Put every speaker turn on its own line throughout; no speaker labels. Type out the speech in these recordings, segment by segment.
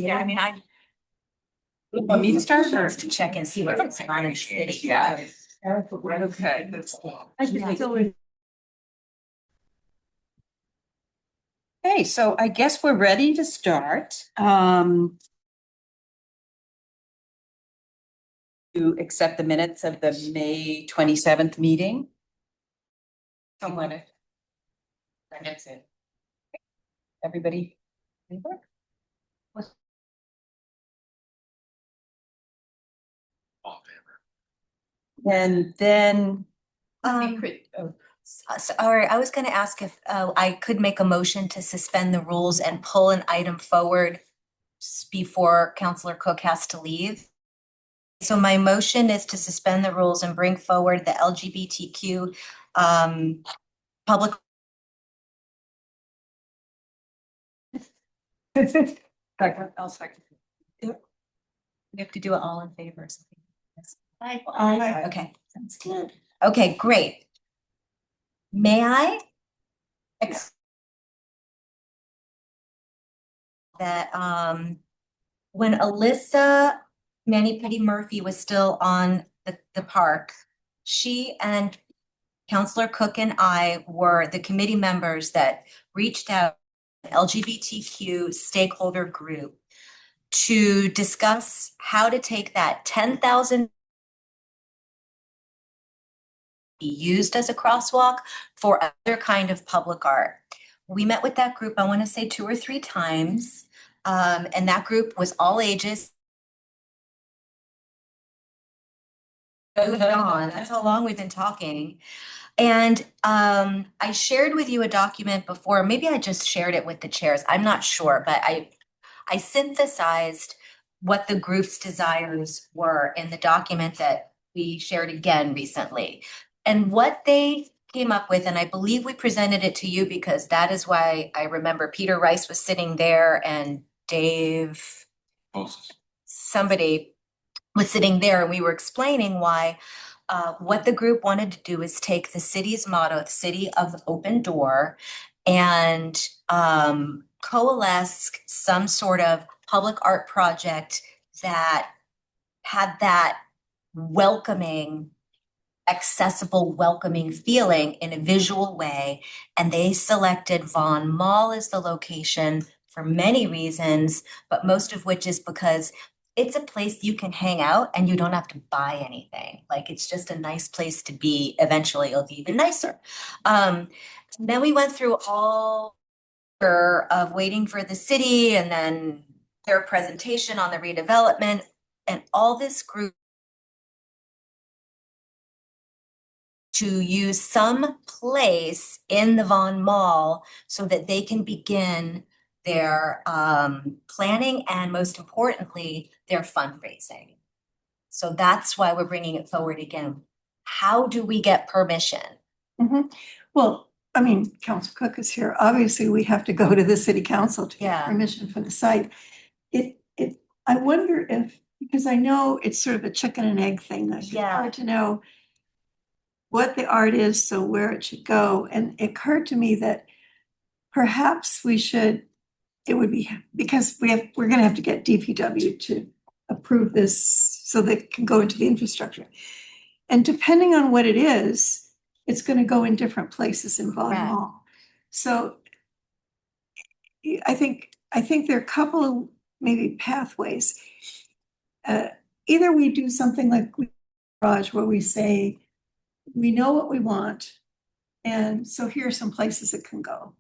Yeah, I mean, want me to start first to check and see what's on in the city.
Yeah.
Okay. Okay, so I guess we're ready to start. To accept the minutes of the May 27th meeting. Someone. That's it. Everybody? And then.
All right, I was gonna ask if I could make a motion to suspend the rules and pull an item forward before Counselor Cook has to leave. So my motion is to suspend the rules and bring forward the LGBTQ public.
I'll second.
We have to do it all in favor or something. Yes.
Aye.
Okay, sounds good. Okay, great. May I? That when Alyssa Manny Murphy was still on the park, she and Counselor Cook and I were the committee members that reached out to the LGBTQ stakeholder group to discuss how to take that 10,000 be used as a crosswalk for other kind of public art. We met with that group, I want to say 2 or 3 times. And that group was all ages. That's how long we've been talking. And I shared with you a document before, maybe I just shared it with the chairs, I'm not sure, but I synthesized what the group's desires were in the document that we shared again recently. And what they came up with, and I believe we presented it to you because that is why I remember Peter Rice was sitting there and Dave, somebody was sitting there, and we were explaining why what the group wanted to do is take the city's motto, the City of Open Door, and coalesce some sort of public art project that had that welcoming, accessible, welcoming feeling in a visual way. And they selected Vaughan Mall as the location for many reasons, but most of which is because it's a place you can hang out and you don't have to buy anything. Like, it's just a nice place to be. Eventually it'll be even nicer. Then we went through all of waiting for the city and then their presentation on the redevelopment, and all this group to use some place in the Vaughan Mall so that they can begin their planning and, most importantly, their fundraising. So that's why we're bringing it forward again. How do we get permission?
Well, I mean, Council Cook is here. Obviously, we have to go to the city council to get
Yeah.
permission for the site. I wonder if, because I know it's sort of a chicken and egg thing, that it's
Yeah.
hard to know what the art is, so where it should go. And it occurred to me that perhaps we should, it would be, because we're gonna have to get DPW to approve this so that it can go into the infrastructure. And depending on what it is, it's gonna go in different places in Vaughan
Correct.
Mall. So I think there are a couple of maybe pathways. Either we do something like garage where we say, we know what we want, and so here are some places it can go.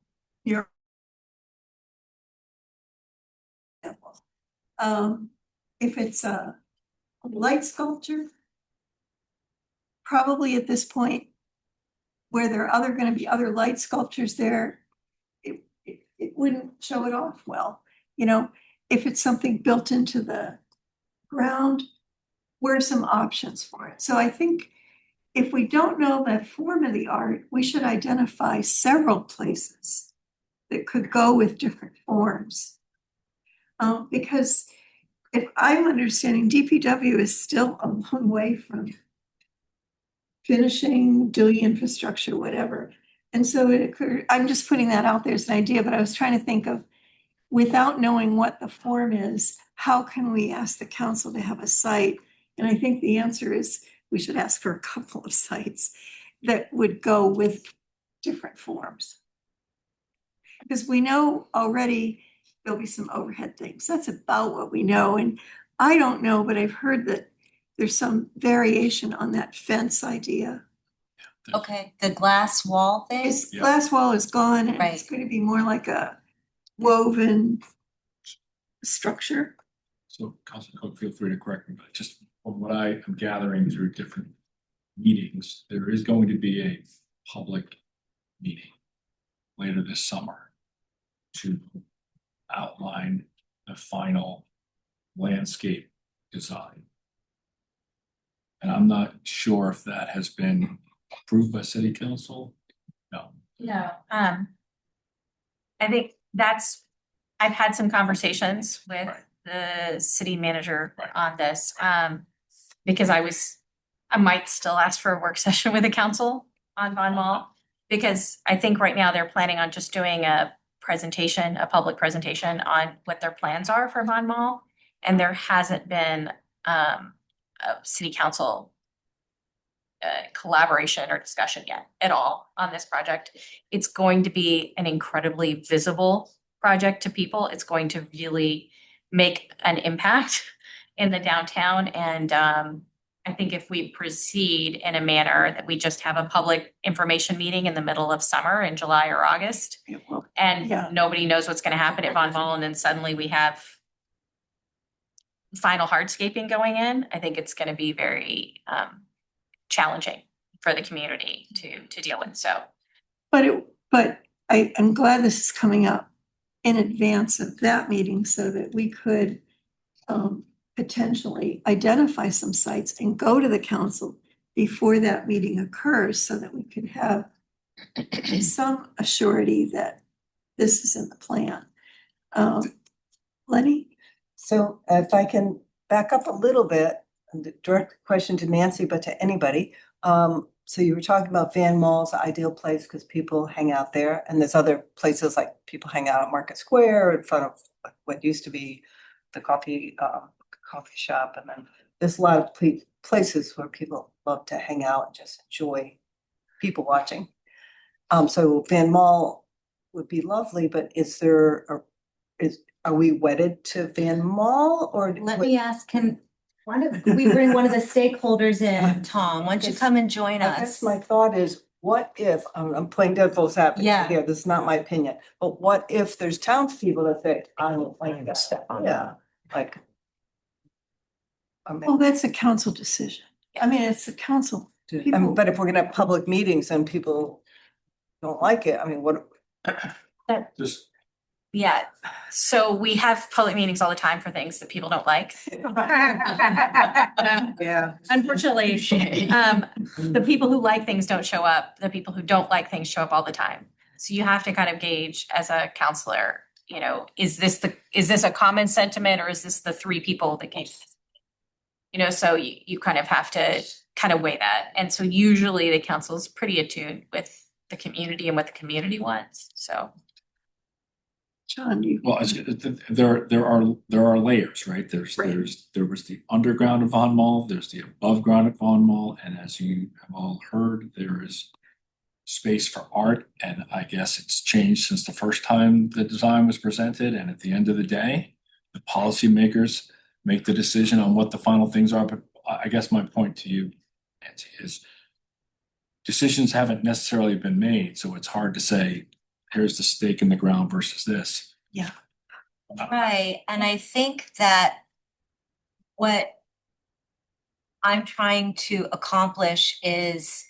If it's a light sculpture, probably at this point, where there are gonna be other light sculptures there, it wouldn't show it off well. You know, if it's something built into the ground, where are some options for it? So I think if we don't know the form of the art, we should identify several places that could go with different forms. Because if I'm understanding, DPW is still a long way from finishing, doing infrastructure, whatever. And so it occurred, I'm just putting that out there as an idea, but I was trying to think of without knowing what the form is, how can we ask the council to have a site? And I think the answer is we should ask for a couple of sites that would go with different forms. Because we know already there'll be some overhead things. That's about what we know. And I don't know, but I've heard that there's some variation on that fence idea.
Okay, the glass wall thing?
This glass wall is gone and it's
Right.
going to be more like a woven structure.
So Councilman Cook, feel free to correct me, but just from what I am gathering through different meetings, there is going to be a public meeting later this summer to outline the final landscape design. And I'm not sure if that has been approved by city council. No.
No, I think I've had some conversations with
Right.
the city manager
Right.
on this, because I might still ask for a work session with the council on Von Mall. Because I think right now they're planning on just doing a public presentation on what their plans are for Von Mall. And there hasn't been, a city council collaboration or discussion yet at all on this project. It's going to be an incredibly visible project to people. It's going to really make an impact in the downtown. And I think if we proceed in a manner that we just have a public information meeting in the middle of summer in July or August,
Yeah, well,
and
Yeah.
nobody knows what's gonna happen at Von Mall, and then suddenly we have final hardscaping going in, I think it's gonna be very challenging for the community to deal with, so.
But I'm glad this is coming up in advance of that meeting so that we could potentially identify some sites and go to the council before that meeting occurs so that we could have some assurity that this is in the plan. Lenny?
So if I can back up a little bit, and direct the question to Nancy, but to anybody. So you were talking about Van Mall's the ideal place because people hang out there, and there's other places like people hang out at Market Square in front of what used to be the coffee shop, and then there's a lot of places where people love to hang out and just enjoy people watching. So Van Mall would be lovely, but are we wedded to Van Mall or?
Let me ask him, why don't we bring one of the stakeholders in, Tom? Why don't you come and join
I guess
us?
my thought is, what if, I'm playing devil's advocate
Yeah.
here, this is not my opinion, but what if there's townspeople that say, I don't like this stuff, yeah, like.
Well, that's a council decision. I mean, it's the council. people-
But if we're gonna have public meetings and people don't like it, I mean, what?
Just
Yeah, so we have public meetings all the time for things that people don't like.
Yeah.
Unfortunately, the people who like things don't show up. The people who don't like things show up all the time. So you have to kind of gauge as a counselor, you know, is this a common sentiment or is this the three people that came? You know, so you kind of have to kind of weigh that. And so usually the council is pretty attuned with the community and what the community wants, so.
John, you.
Well, there are layers, right? There was the underground of Von Mall, there's the above ground of Von Mall, and as you have all heard, there is space for art, and I guess it's changed since the first time the design was presented, and at the end of the day, the policymakers make the decision on what the final things are, but I guess my point to you, Nancy, is decisions haven't necessarily been made, so it's hard to say, here's the stake in the ground versus this.
Yeah.
Right, and I think that what I'm trying to accomplish is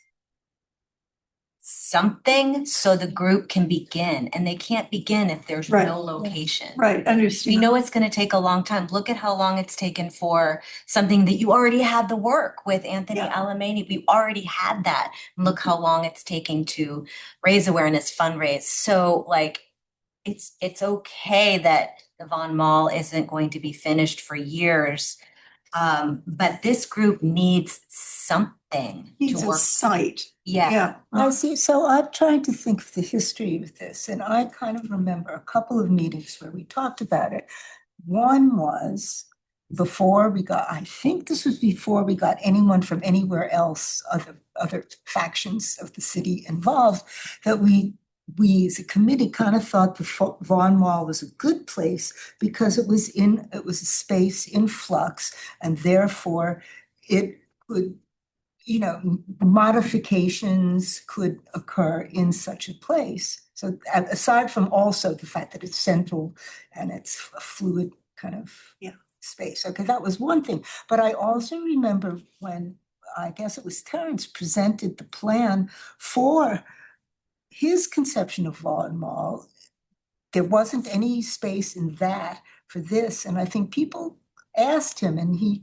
something so the group can begin, and they can't begin if there's
Right.
no location.
Right,
We
understand.
know it's gonna take a long time. Look at how long it's taken for something that you already had the work with Anthony
Yeah.
Alamany. We already had that. And look how long it's taking to raise awareness, fundraise. So like, it's okay that the Von Mall isn't going to be finished for years. But this group needs something
Needs
to
a
work.
site,
Yeah,
yeah.
I see, so I'm trying to think of the history of this, and I kind of remember a couple of meetings where we talked about it. One was before we got, I think this was before we got anyone from anywhere else, other factions of the city involved, that we as a committee kind of thought the Vaughan Mall was a good place because it was a space in flux, and therefore it could, you know, modifications could occur in such a place. So aside from also the fact that it's central and it's a fluid kind of space. Okay, that was one thing. But I also remember when, I guess it was Terrence, presented the plan for his conception of Vaughan Mall. There wasn't any space in that for this, and I think people asked him and he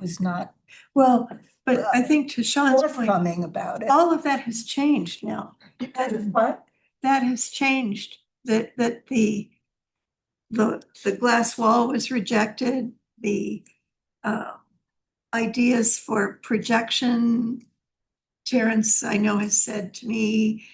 was not
Well, but I think to Sean's point,
forthcoming about it.
all of that has changed now.
What?
That has changed, that the glass wall was rejected, the ideas for projection. Terrence, I know, has said to me,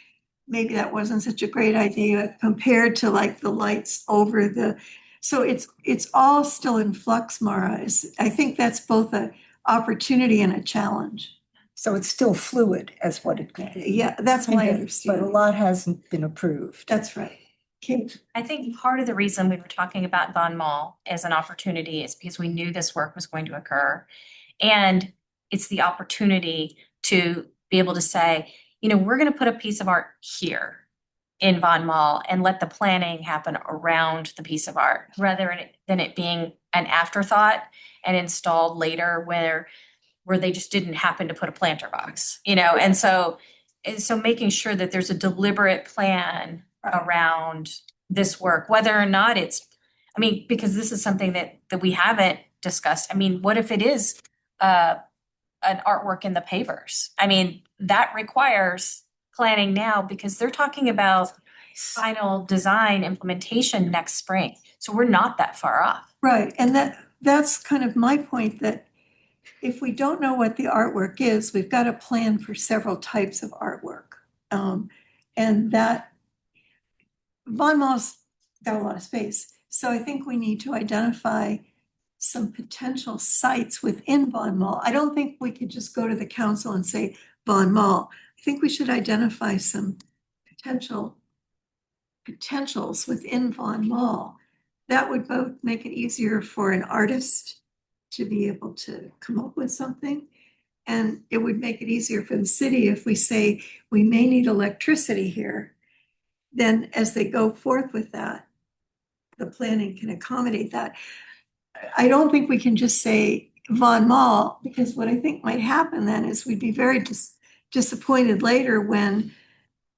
maybe that wasn't such a great idea compared to like the lights over the, so it's all still in flux, Mara. I think that's both a opportunity and a challenge.
So it's still fluid as what it could be.
Yeah, that's my
But a
understanding.
lot hasn't been approved.
That's right. Kate?
I think part of the reason we were talking about Von Mall as an opportunity is because we knew this work was going to occur. And it's the opportunity to be able to say, you know, we're going to put a piece of art here in Von Mall and let the planning happen around the piece of art rather than it being an afterthought and installed later where they just didn't happen to put a planter box, you know? And so making sure that there's a deliberate plan around this work, whether or not it's, I mean, because this is something that we haven't discussed. I mean, what if it is an artwork in the pavers? I mean, that requires planning now because they're talking about final design implementation next spring. So we're not that far off.
Right, and that's kind of my point, that if we don't know what the artwork is, we've got to plan for several types of artwork. And that Von Mall's got a lot of space. So I think we need to identify some potential sites within Von Mall. I don't think we could just go to the council and say Von Mall. I think we should identify some potentials within Von Mall. That would both make it easier for an artist to be able to come up with something. And it would make it easier for the city if we say we may need electricity here. Then as they go forth with that, the planning can accommodate that. I don't think we can just say Von Mall, because what I think might happen then is we'd be very disappointed later when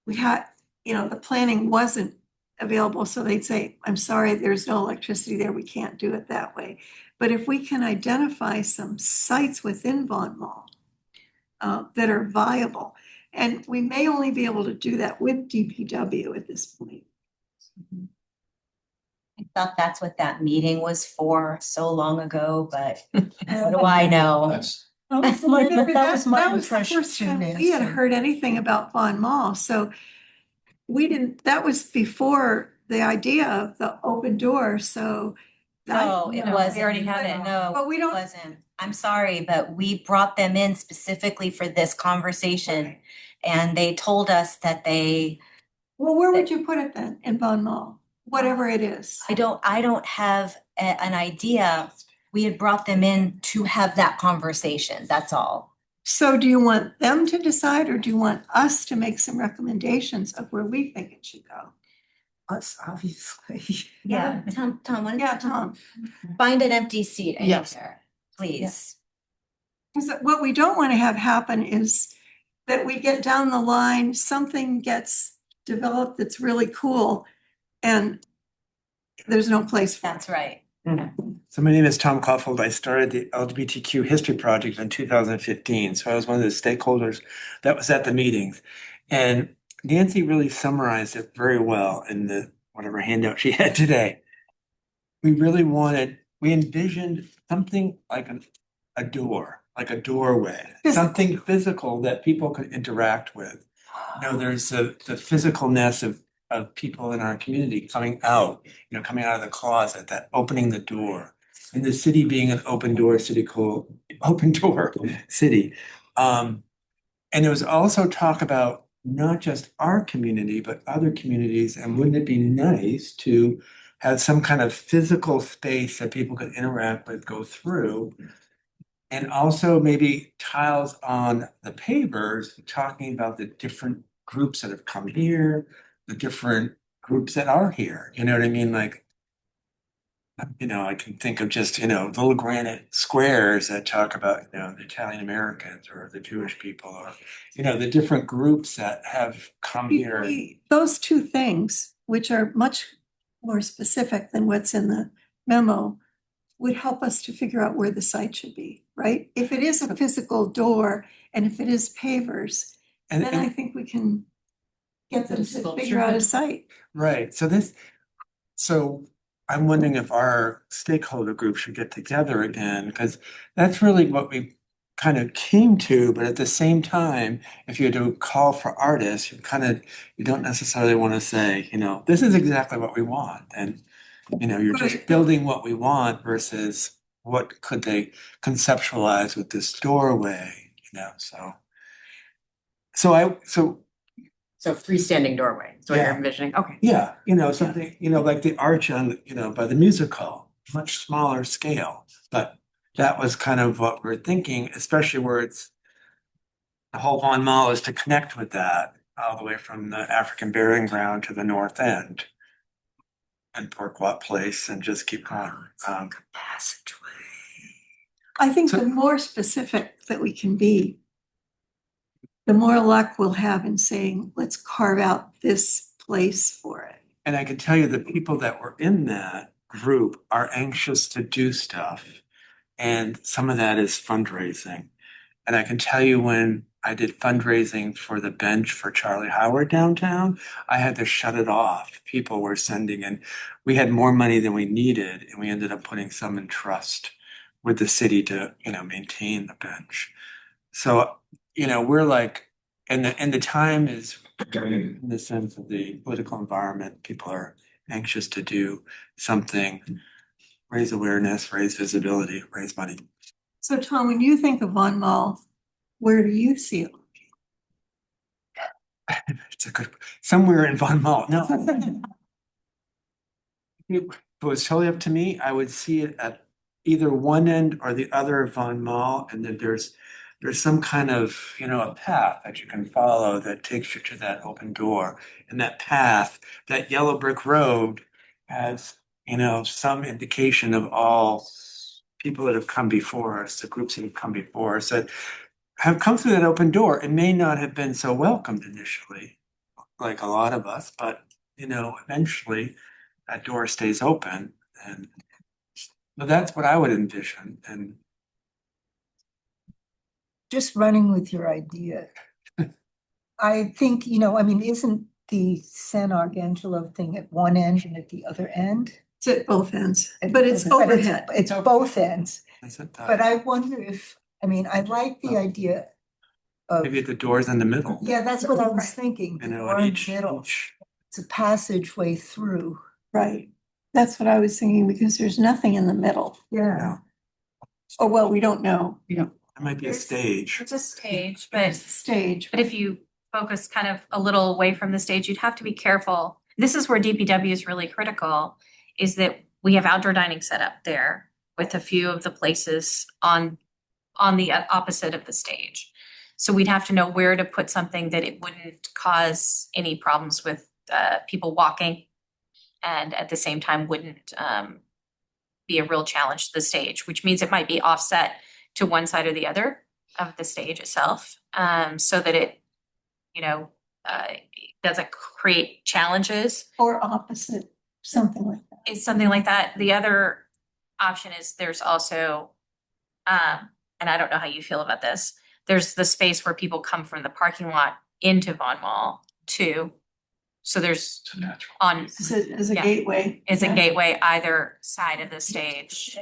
we had, you know, the planning wasn't available. So they'd say, I'm sorry, there's no electricity there. We can't do it that way. But if we can identify some sites within Von Mall that are viable, and we may only be able to do that with DPW at this point.
I thought that's what that meeting was for so long ago, but what do I know?
That's,
That was my
That was the
impression
first
too,
time we had
Nancy.
heard anything about Von Mall, so we didn't, that was before the idea of the open door, so.
No, it wasn't.
We already had it.
No,
But we
it
don't-
wasn't. I'm sorry, but we brought them in specifically for this conversation. And they told us that
Well, where would you put it then, in Von Mall, whatever it is?
I don't have an idea. We had brought them in to have that conversation, that's all.
So do you want them to decide, or do you want us to make some recommendations of where we think it should go?
Us, obviously.
Yeah, Tom, why don't you
Yeah, Tom,
find an empty seat in
Yes.
there, please.
because what we don't want to have happen is that we get down the line, something gets developed that's really cool, and there's no place for it.
That's right.
So my name is Tom Koffold. I started the LGBTQ History Project in 2015. So I was one of the stakeholders that was at the meetings. And Nancy really summarized it very well in the whatever handout she had today. We envisioned something like a door, like a doorway,
Physical.
something physical that people could interact with. You know, there's the physicalness of people in our community coming out, you know, coming out of the closet, that opening the door. And the city being an open door open door city. And there was also talk about not just our community, but other communities, and wouldn't it be nice to have some kind of physical space that people could interact with, go through? And also maybe tiles on the pavers, talking about the different groups that have come here, the different groups that are here, you know what I mean? Like, you know, I can think of just, you know, little granite squares that talk about, you know, the Italian Americans or the Jewish people or, you know, the different groups that have come here.
Those two things, which are much more specific than what's in the memo, would help us to figure out where the site should be, right? If it is a physical door and if it is pavers,
And,
then I
and,
think we can get them to
Sculpture.
figure out a site.
right, so I'm wondering if our stakeholder group should get together again, because that's really what we kind of came to, but at the same time, if you do call for artists, you don't necessarily want to say, you know, this is exactly what we want. And, you know, you're just
Right.
building what we want versus what could they conceptualize with this doorway, you know, so.
So freestanding doorway, is what you're
Yeah.
envisioning, okay.
Yeah, you know, something, you know, like the arch on, you know, by the music hall, much smaller scale. But that was kind of what we're thinking, especially where it's the whole Von Mall is to connect with that all the way from the African Burying Ground to the north end. And Porquat Place and just keep going.
Passageway.
I think
So-
the more specific that we can be, the more luck we'll have in saying, let's carve out this place for it.
And I can tell you the people that were in that group are anxious to do stuff. And some of that is fundraising. And I can tell you when I did fundraising for the bench for Charlie Howard downtown, I had to shut it off. People were sending in, we had more money than we needed, and we ended up putting some in trust with the city to, you know, maintain the bench. So, you know, we're like, and the time is in the sense of the political environment, people are anxious to do something, raise awareness, raise visibility, raise money.
So Tom, when you think of Von Mall, where do you see it?
It's a good, somewhere in Von Mall, no. If it was totally up to me, I would see it at either one end or the other of Von Mall, and then there's some kind of, you know, a path that you can follow that takes you to that open door. And that path, that yellow brick road has, you know, some indication of all people that have come before us, the groups that have come before us that have come through that open door. It may not have been so welcomed initially, like a lot of us, but, you know, eventually that door stays open. And but that's what I would envision. And
just running with your idea. I think, you know, I mean, isn't the San Arcangelo thing at one end and at the other end?
It's at both ends, but it's overhead.
It's both ends,
is it,
but I wonder if, I mean, I like the idea of,
maybe the door's in the middle.
yeah, that's what I was thinking.
You
the
know,
door
and
in the middle. It's a passageway through.
Right. That's what I was thinking, because there's nothing in the middle.
Yeah.
Oh, well, we don't know.
It might be a stage.
It's a stage,
It's the stage.
but if you focus kind of a little away from the stage, you'd have to be careful. This is where DPW is really critical, is that we have outdoor dining set up there with a few of the places on the opposite of the stage. So we'd have to know where to put something that it wouldn't cause any problems with people walking, and at the same time wouldn't be a real challenge to the stage, which means it might be offset to one side or the other of the stage itself, so that it, you know, doesn't create challenges.
Or opposite, something like that.
Is something like that. The other option is there's also, and I don't know how you feel about this, there's the space where people come from the parking lot into Von Mall too. So there's
It's a natural.
on,
As a
Yeah.
gateway.
is a
Yeah.
gateway either side of the stage.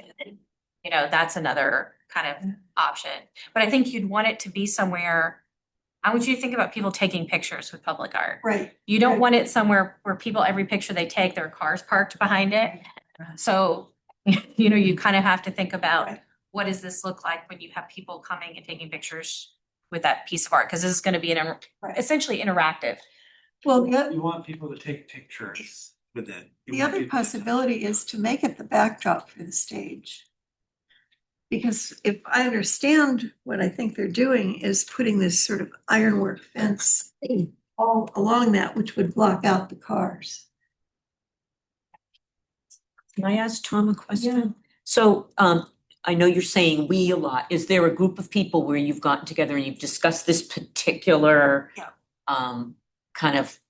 you know, that's another kind of option. But I think you'd want it to be somewhere, I want you to think about people taking pictures with public art.
Right.
You don't
Right.
want it somewhere where people, every picture they take, their car's parked behind it. So, you know, you kind of have to think about,
Right.
what does this look like when you have people coming and taking pictures with that piece of art? Because this is going to be
Right.
essentially interactive.
Well,
You want people to take pictures with it. You
the
want
other
people to-
possibility is to make it the backdrop for the stage. Because if I understand what I think they're doing is putting this sort of ironwork fence all along that, which would block out the cars.
Can I ask Tom a
Yeah.
question? So, I know you're saying we a lot. Is there a group of people where you've gotten together and you've discussed this particular
Yeah.
kind of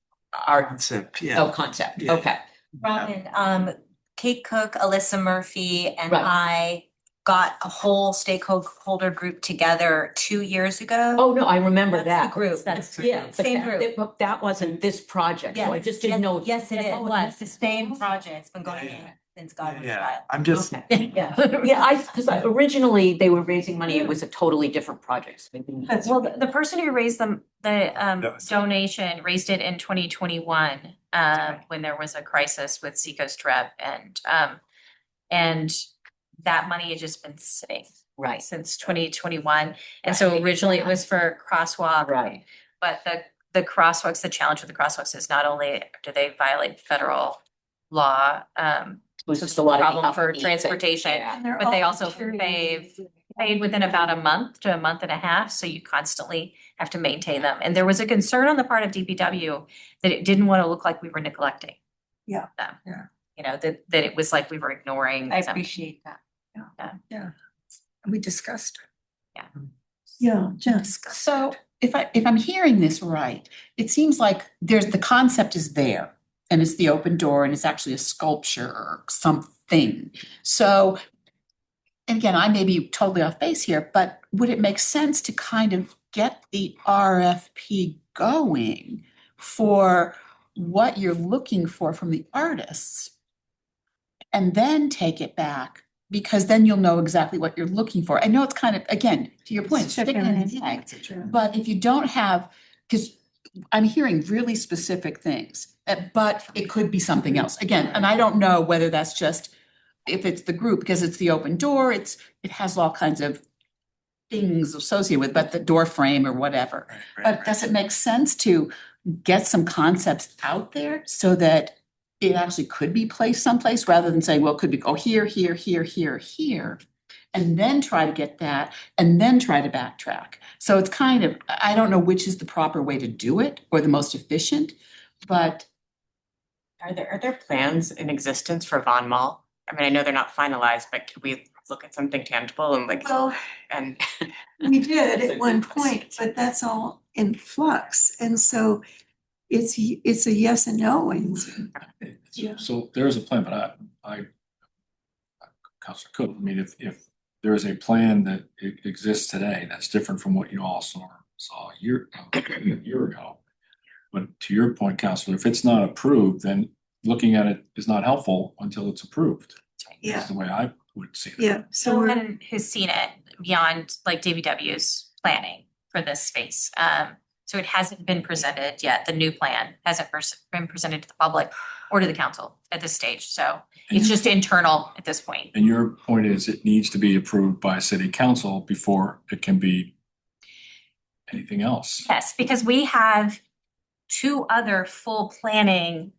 art
Concept, yeah.
concept?
Yeah.
Okay.
Robin, Kate Cook, Alyssa Murphy, and
Right.
I got a whole stakeholder group together 2 years ago.
Oh, no, I remember
That's
that.
the group.
That's, yeah. but
Same
that-
group.
But that wasn't this project, so I
Yes,
just didn't know.
Yes, it is.
Oh, it
It's the same project. It's been going
Yeah.
on since God was
Yeah,
child.
I'm just,
Okay.
Yeah.
Yeah, because originally they were raising money, it was a totally different project. So maybe-
That's
Well, the person who raised the
Yes.
donation raised it in 2021, when there was a crisis with Seacoast Rep and that money had just been sitting
Right,
since 2021. And so originally it was for crosswalk.
right.
But the crosswalks, the challenge with the crosswalks is not only do they violate federal law,
It was just a lot of. the
problem for
upbeat thing.
transportation,
Yeah.
And they're
but they
all
also
deteriorating.
paid within about a month to a month and a half, so you constantly have to maintain them. And there was a concern on the part of DPW that it didn't want to look like we were neglecting.
Yeah.
them.
Yeah.
You know, that it was like we were ignoring
I
them.
appreciate that.
We discussed.
Yeah, just.
So if I'm hearing this right, it seems like the concept is there and it's the open door and it's actually a sculpture or something. So, and again, I may be totally off base here, but would it make sense to kind of get the RFP going for what you're looking for from the artists? And then take it back, because then you'll know exactly what you're looking for. I know it's kind of, again, to your point, chicken and egg. But if you don't have, because I'm hearing really specific things, but it could be something else. Again, and I don't know whether that's just, if it's the group, because it's the open door, it has all kinds of things associated with, but the door frame or whatever. But does it make sense to get some concepts out there so that it actually could be placed someplace rather than saying, well, it could be go here, here, here, here, here, and then try to get that and then try to backtrack. So it's kind of, I don't know which is the proper way to do it or the most efficient, but
Are there plans in existence for Von Mall? I mean, I know they're not finalized, but could we look at something tangible and like,
Well,
and
we did at one point, but that's all in flux. And so it's a yes and no. And Yeah.
So there is a plan, but Counselor Cook, I mean, if there is a plan that exists today, that's different from what you all saw a year ago. But to your point, Counselor, if it's not approved, then looking at it is not helpful until it's approved.
Yeah.
That's the way I would see it.
Yeah, so
No
we're,
one has seen it beyond like DVW's planning for this space. So it hasn't been presented yet. The new plan hasn't been presented to the public or to the council at this stage. So it's just internal at this point.
And your point is it needs to be approved by city council before it can be anything else.
Yes, because we have two other full planning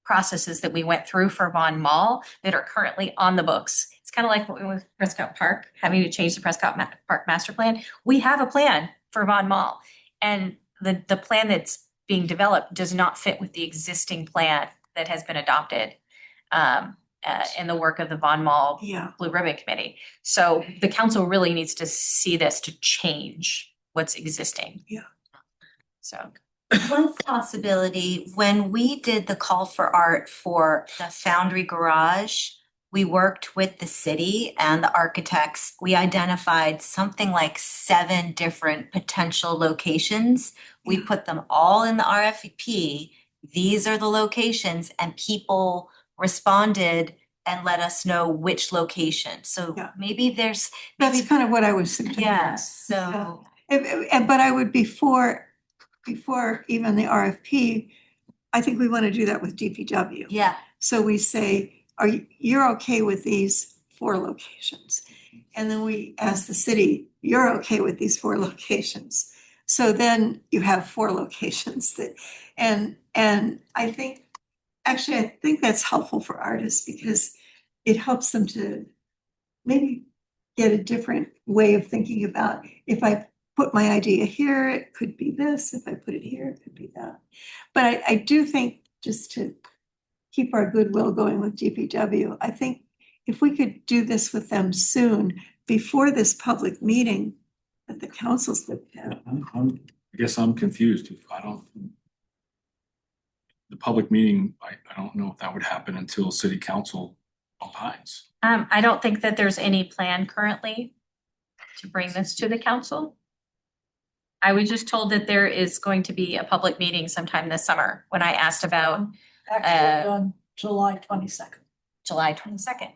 processes that we went through for Von Mall that are currently on the books. It's kind of like what we went with Prescott Park, having to change the Prescott Park master plan. We have a plan for Von Mall. And the plan that's being developed does not fit with the existing plan that has been adopted in the work of the Von Mall
yeah,
Blue Ribbon Committee. So the council really needs to see this to change what's existing.
Yeah.
So.
One possibility, when we did the call for art for the Foundry Garage, we worked with the city and the architects. We identified something like 7 different potential locations. We put them all in the RFP. These are the locations, and people responded and let us know which location. So
Yeah.
maybe there's,
That's
maybe,
kind of what I was suggesting.
so.
But I would before even the RFP, I think we want to do that with DPW.
Yeah,
So we say, you're okay with these 4 locations? And then we ask the city, you're okay with these 4 locations? So then you have 4 locations that, and I think that's helpful for artists because it helps them to maybe get a different way of thinking about, if I put my idea here, it could be this, if I put it here, it could be that. But I do think, just to keep our goodwill going with DPW, I think if we could do this with them soon, before this public meeting that the council's gonna have.
I guess I'm confused. The public meeting, I don't know if that would happen until city council opines.
I don't think that there's any plan currently to bring this to the council. I was just told that there is going to be a public meeting sometime this summer when I asked about
Actually, on July 22nd.
July 22nd.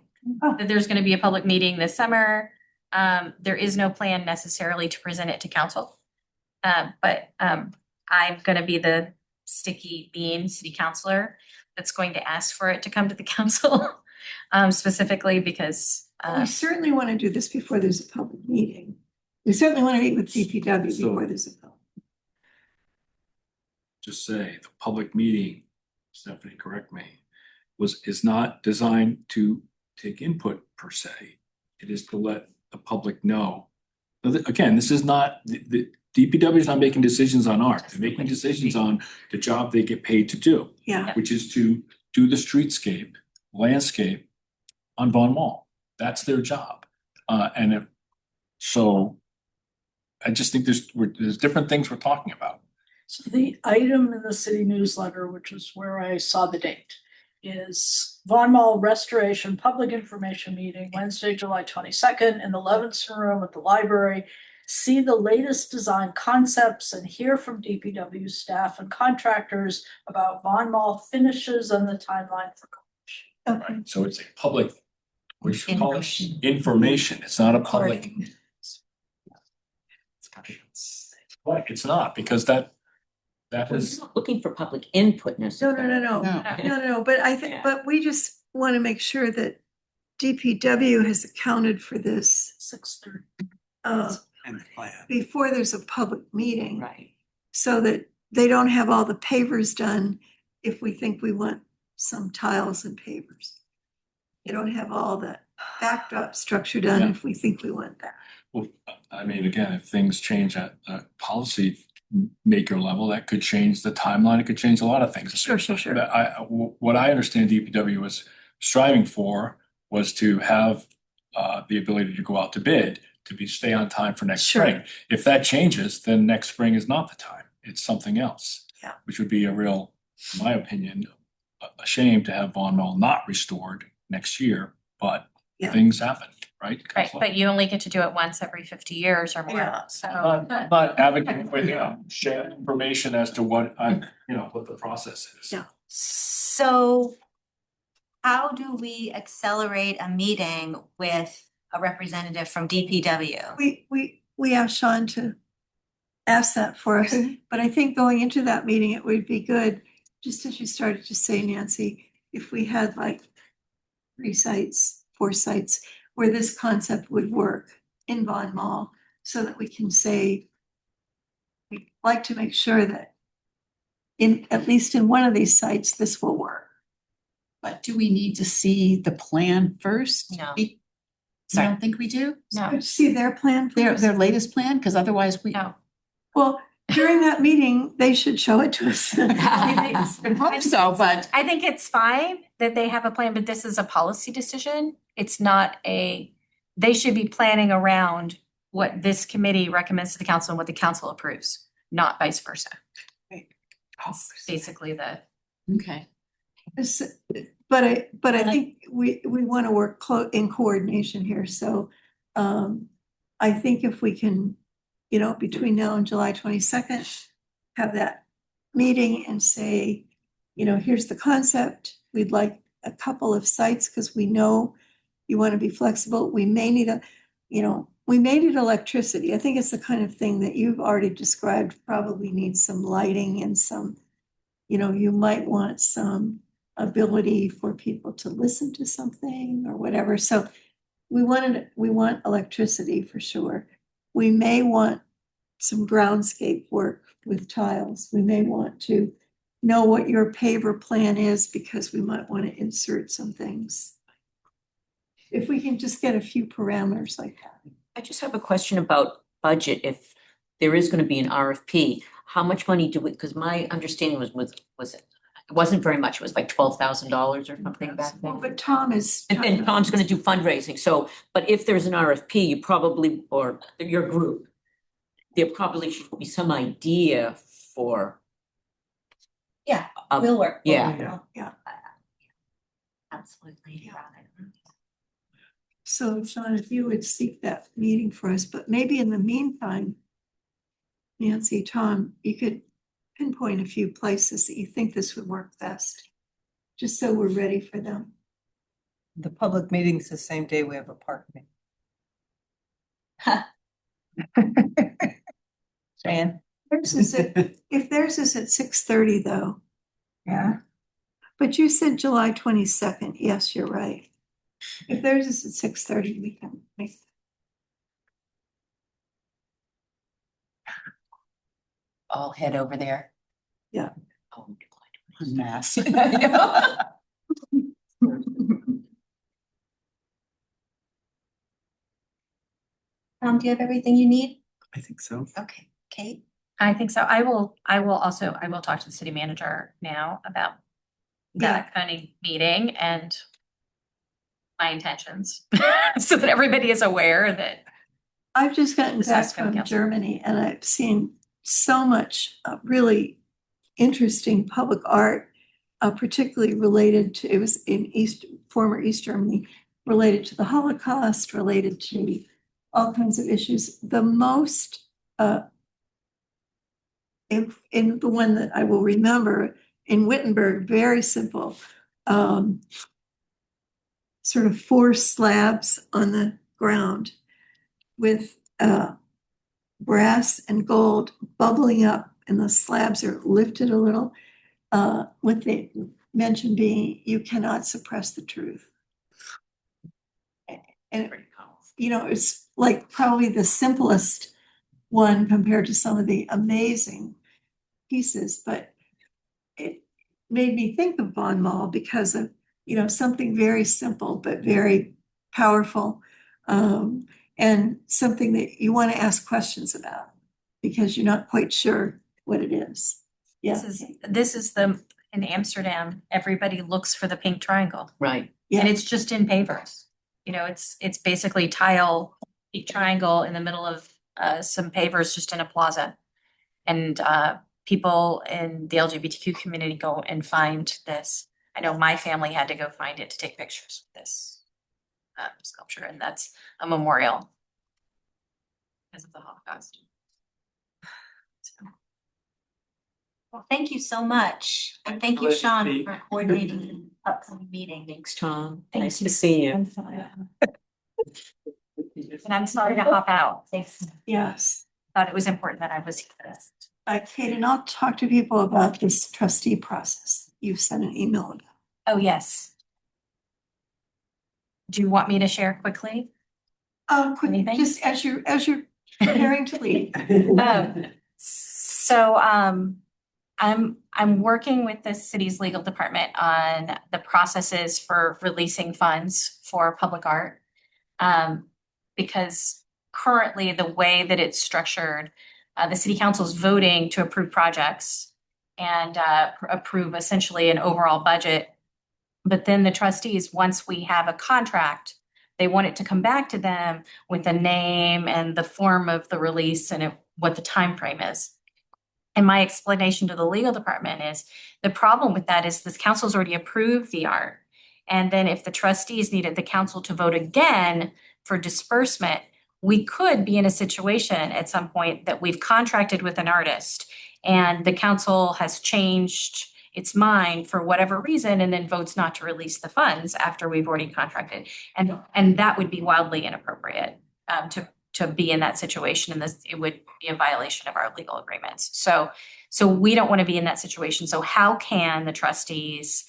That there's gonna be a public meeting this summer. There is no plan necessarily to present it to council. But I'm gonna be the sticky bean city councilor that's going to ask for it to come to the council. Specifically because
We certainly want to do this before there's a public meeting. We certainly want to meet with DPW
So-
before there's a public.
Just say the public meeting, Stephanie, correct me, is not designed to take input per se. It is to let the public know. Again, this is not, the DPW is not making decisions on art. They're making decisions on the job they get paid to do,
Yeah,
which is to do the streetscape, landscape on Von Mall. That's their job. So I just think there's different things we're talking about.
So the item in the city newsletter, which is where I saw the date, is Von Mall Restoration Public Information Meeting, Wednesday, July 22nd in the Levinson Room at the library. See the latest design concepts and hear from DPW staff and contractors about Von Mall finishes and the timeline for completion.
okay.
Right? So it's a public, we should call it information. It's not a public. Right, it's not, because that
We're
is,
not looking for public input
No,
necessarily.
no, but I think,
Yeah.
but we just want to make sure that DPW has accounted for this
6:30.
And plan.
before there's a public meeting.
Right.
So that they don't have all the pavers done if we think we want some tiles and pavers. They don't have all the backdrop structure done
Yeah.
if we think we want that.
well, I mean, again, if things change at the policy maker level, that could change the timeline. It could change a lot of things.
Sure.
But what I understand DPW was striving for was to have the ability to go out to bid, stay on time for next
Sure.
spring. If that changes, then next spring is not the time. It's something else.
Yeah.
Which would be a real, in my opinion, a shame to have Von Mall not restored next year, but
Yeah.
things happen, right?
right,
Counselor?
but you only get to do it once every 50 years or more,
Yeah.
so.
Not advocating, but share information as to what what the process is.
Yeah.
So how do we accelerate a meeting with a representative from DPW?
We asked Sean to ask that for us, but I think going into that meeting, it would be good, just as you started to say, Nancy, if we had like 3 sites, 4 sites, where this concept would work in Von Mall, so that we can say, we'd like to make sure that at least in one of these sites, this will work.
But do we need to see the plan first?
No.
You
Sorry.
don't think we do?
No,
Could you see their plan?
Their
please?
their latest plan, because otherwise we.
no.
Well, during that meeting, they should show it to us.
I hope so, but
I think it's fine that they have a plan, but this is a policy decision. It's not they should be planning around what this committee recommends to the council and what the council approves, not vice versa. Basically
okay.
But I think we want to work in coordination here, so I think if we can, between now and July 22nd, have that meeting and say, here's the concept, we'd like a couple of sites because we know you want to be flexible. We may need we may need electricity. I think it's the kind of thing that you've already described, probably needs some lighting and some, you might want some ability for people to listen to something or whatever. So we want electricity for sure. We may want some groundscape work with tiles. We may want to know what your paver plan is because we might want to insert some things. If we can just get a few parameters like that.
I just have a question about budget. If there is gonna be an RFP, how much money do we, because my understanding was it wasn't very much, it was like $12,000 or something back
Well,
then.
but Tom is.
And Tom's gonna do fundraising, so, but if there's an RFP, you probably, or your group, there probably should be some idea for.
Yeah,
of-
we'll work.
Yeah.
Yeah.
Absolutely.
So Sean, if you would seek that meeting for us, but maybe in the meantime, Nancy, Tom, you could pinpoint a few places that you think this would work best, just so we're ready for them.
The public meeting's the same day we have a park meeting. Jan?
If theirs is at 6:30 though,
Yeah.
but you said July 22nd. Yes, you're right. If theirs is at 6:30, we can make.
I'll head over there.
Yeah.
Oh, mass.
Do you have everything you need?
I think so.
Okay, Kate?
I think so. I will talk to the city manager now about that kind of meeting and my intentions, so that everybody is aware that.
I've just gotten
This
back
has to go to
from
council.
Germany and I've seen so much really interesting public art, particularly related to, it was in former East Germany, related to the Holocaust, related to all kinds of issues. The most, in the one that I will remember in Wittenberg, very simple, sort of 4 slabs on the ground with brass and gold bubbling up, and the slabs are lifted a little. What they mentioned being, you cannot suppress the truth. And it's like probably the simplest one compared to some of the amazing pieces, but it made me think of Von Maul because of, something very simple but very powerful. And something that you want to ask questions about because you're not quite sure what it is. Yeah.
This is in Amsterdam, everybody looks for the pink triangle,
Right.
and it's just in pavers. It's basically tile, pink triangle in the middle of some pavers just in a plaza. And people in the LGBTQ community go and find this. I know my family had to go find it to take pictures with this sculpture, and that's a memorial because of the Holocaust. So.
Well, thank you so much. And thank you, Sean, for coordinating the upcoming meeting.
Thanks, Tom.
Thank
Nice
you.
to see you.
And I'm sorry to hop out. Thanks.
Yes.
Thought it was important that I was here.
Kate, and I'll talk to people about this trustee process. You've sent an email about.
Oh, yes. Do you want me to share quickly?
Quick,
Anything?
just as you're preparing to leave.
I'm working with the city's legal department on the processes for releasing funds for public art. Because currently the way that it's structured, the city council is voting to approve projects and approve essentially an overall budget. But then the trustees, once we have a contract, they want it to come back to them with the name and the form of the release and what the time frame is. And my explanation to the legal department is the problem with that is this council's already approved the art. And then if the trustees needed the council to vote again for disbursement, we could be in a situation at some point that we've contracted with an artist and the council has changed it's mine for whatever reason, and then votes not to release the funds after we've already contracted. And that would be wildly inappropriate, to be in that situation, and this, it would be a violation of our legal agreements. So we don't want to be in that situation. So how can the trustees,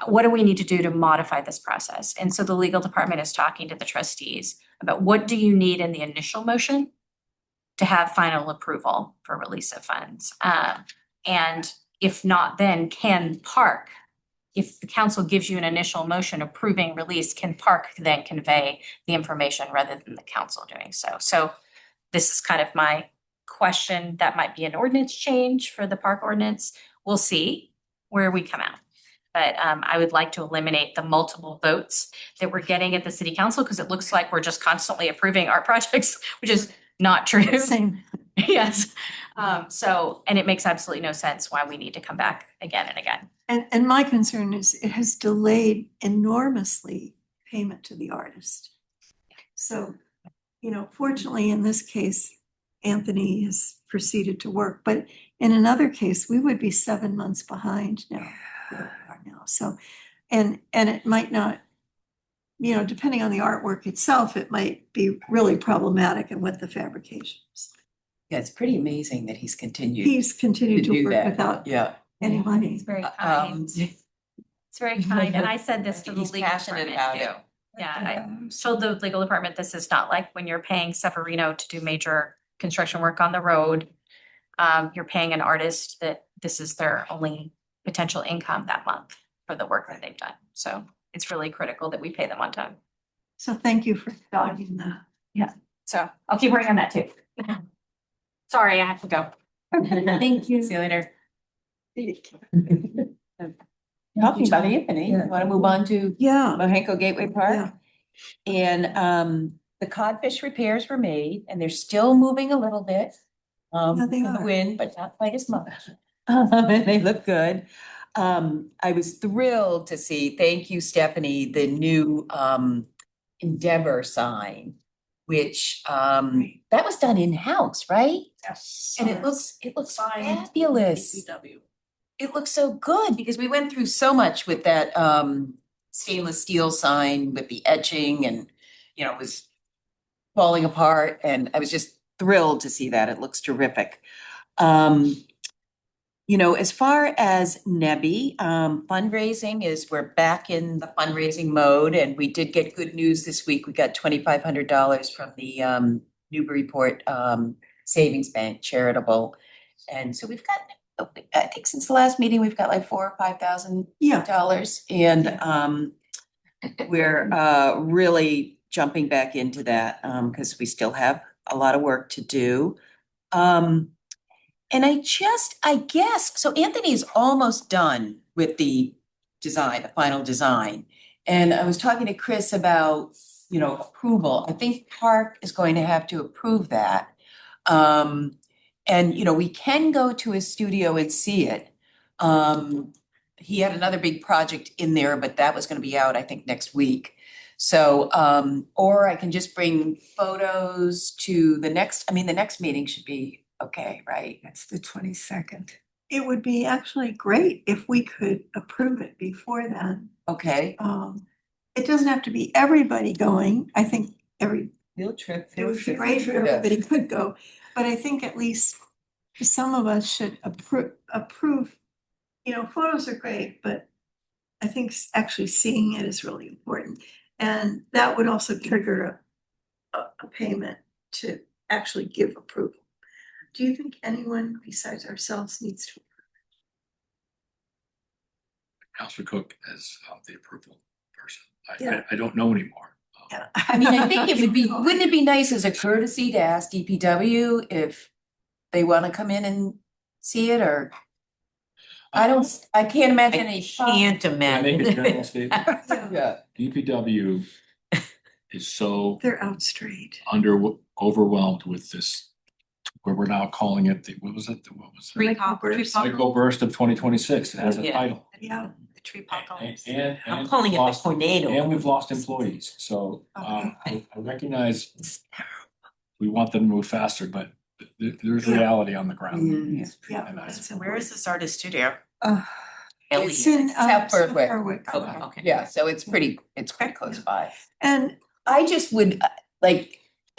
what do we need to do to modify this process? And so the legal department is talking to the trustees about what do you need in the initial motion to have final approval for release of funds? And if not, then can Park, if the council gives you an initial motion approving release, can Park then convey the information rather than the council doing so? So this is kind of my question. That might be an ordinance change for the park ordinance. We'll see where we come out. But I would like to eliminate the multiple votes that we're getting at the city council, because it looks like we're just constantly approving art projects, which is not true.
Same.
Yes. And it makes absolutely no sense why we need to come back again and again.
And my concern is it has delayed enormously payment to the artist. So, fortunately, in this case, Anthony has proceeded to work, but in another case, we would be 7 months behind now. So, and it might not, depending on the artwork itself, it might be really problematic and with the fabrications.
Yeah, it's pretty amazing that he's continued
He's continued
to
to
do
work
that.
without
Yeah.
any money.
It's very kind. It's very kind. And I said this to the
He's
legal
passionate
department
about
too.
it.
Yeah, I told the legal department, this is not like when you're paying Severino to do major construction work on the road. You're paying an artist that this is their only potential income that month for the work that they've done. So it's really critical that we pay them on time.
So thank you for dogging that.
So I'll keep working on that too. Sorry, I have to go.
Thank you.
See you later.
Talking about Anthony,
Yeah.
want to move on to
Yeah.
Mohenko Gateway
Yeah.
Park? And the codfish repairs were made and they're still moving a little bit.
Yeah, they
In the
are.
wind, but not quite as much. They look good. I was thrilled to see, thank you, Stephanie, the new Endeavor sign, which that was done in-house, right?
Yes.
And it looks
Signed
fabulous.
DPW.
It looks so good because we went through so much with that stainless steel sign with the etching and, it was falling apart, and I was just thrilled to see that. It looks terrific. As far as NEBI, fundraising we're back in the fundraising mode, and we did get good news this week. We got $2,500 from the Newburyport Savings Bank charitable. And so we've got, I think since the last meeting, we've got like $4,000 or $5,000.
Yeah.
And we're really jumping back into that because we still have a lot of work to do. And I guess, so Anthony's almost done with the design, the final design. And I was talking to Chris about, approval. I think Park is going to have to approve that. And, we can go to his studio and see it. He had another big project in there, but that was gonna be out, I think, next week. So, or I can just bring photos to the next meeting should be okay, right?
That's the 22nd.
It would be actually great if we could approve it before then.
Okay.
It doesn't have to be everybody going. I think
Field trip.
it would be great if everybody could go. But I think at least some of us should approve. Photos are great, but I think actually seeing it is really important. And that would also trigger a payment to actually give approval. Do you think anyone besides ourselves needs to?
Counselor Cook as the approval person.
Yeah.
I don't know anymore.
Yeah.
I mean, I think wouldn't it be nice as a courtesy to ask DPW if they wanna come in and see it, or? I can't imagine any.
Can't
Can I make a general
imagine.
statement?
Yeah.
DPW is so
They're out straight.
overwhelmed with this, where we're now calling it what was it? Psycho burst of 2026. It has a
Yeah.
title.
Yeah.
The tree apocalypse.
And
I'm calling it
we've
the
lost-
tornado.
And we've lost employees, so I recognize we want them to move faster, but there's
Yeah.
reality on the ground.
Yeah.
And I-
that's
Where is
important.
this artist studio?
Uh,
It's in
South Berwick.
Okay.
Yeah, so it's pretty close by.
And
I just would, I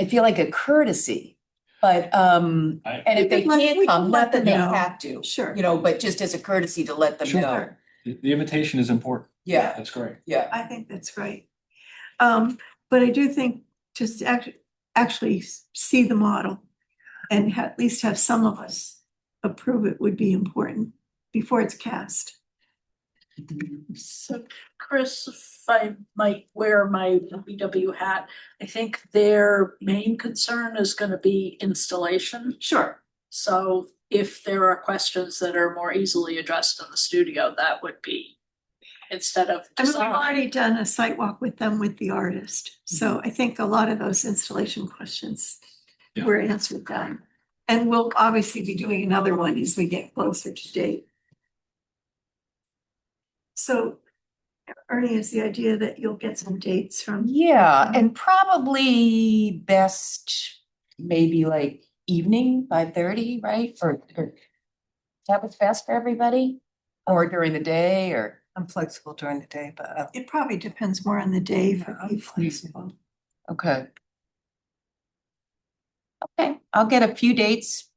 feel like a courtesy, but, and if they
We can let
can't come, not that they
them know.
have to.
Sure.
You know, but just as a courtesy to let them
Sure.
know.
The invitation is important.
Yeah,
That's great.
yeah.
I think that's right. But I do think just actually see the model and at least have some of us approve it would be important before it's cast.
So Chris, if I might wear my WW hat, I think their main concern is gonna be installation.
Sure.
So if there are questions that are more easily addressed in the studio, that would be instead of
I mean, we've
design.
already done a site walk with them with the artist, so I think a lot of those installation questions
Yeah.
were answered then. And we'll obviously be doing another one as we get closer to date. So Ernie, is the idea that you'll get some dates from?
Yeah, and probably best maybe like evening, 5:30, right? Or that was best for everybody? Or during the day, or?
I'm flexible during the day, but
It probably depends more on the day for
I'm
people.
flexible.
Okay. Okay, I'll get a few dates.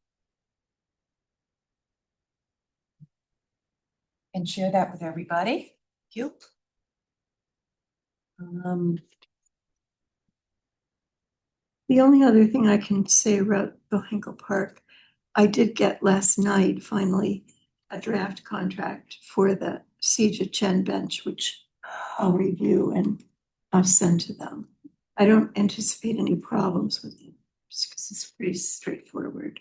And share that with everybody. Thank you.
The only other thing I can say about Bill Hinkle Park, I did get last night finally a draft contract for the Siege of Chen bench, which I'll review and I'll send to them. I don't anticipate any problems with it, just because it's pretty straightforward.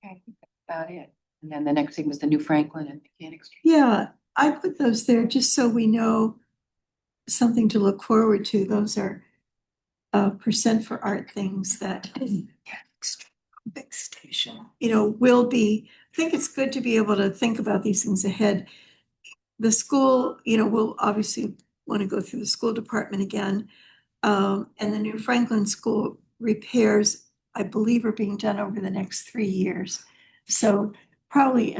Okay, I think that's about it. And then the next thing was the New Franklin and Mechanic Street.
Yeah, I put those there just so we know something to look forward to. Those are percent for art things that big station, will be, I think it's good to be able to think about these things ahead. The school, will obviously want to go through the school department again. And the New Franklin School repairs, I believe, are being done over the next 3 years. So probably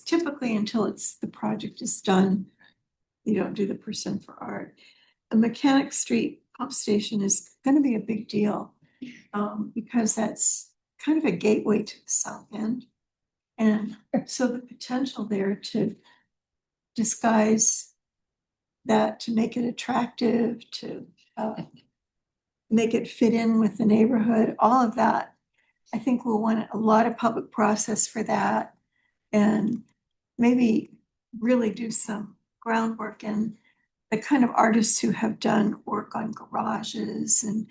typically until the project is done, you don't do the percent for art. The Mechanic Street pump station is going to be a big deal because that's kind of a gateway to the south end. And so the potential there to disguise that, to make it attractive, to make it fit in with the neighborhood, all of that. I think we'll want a lot of public process for that and maybe really do some groundwork in the kind of artists who have done work on garages and,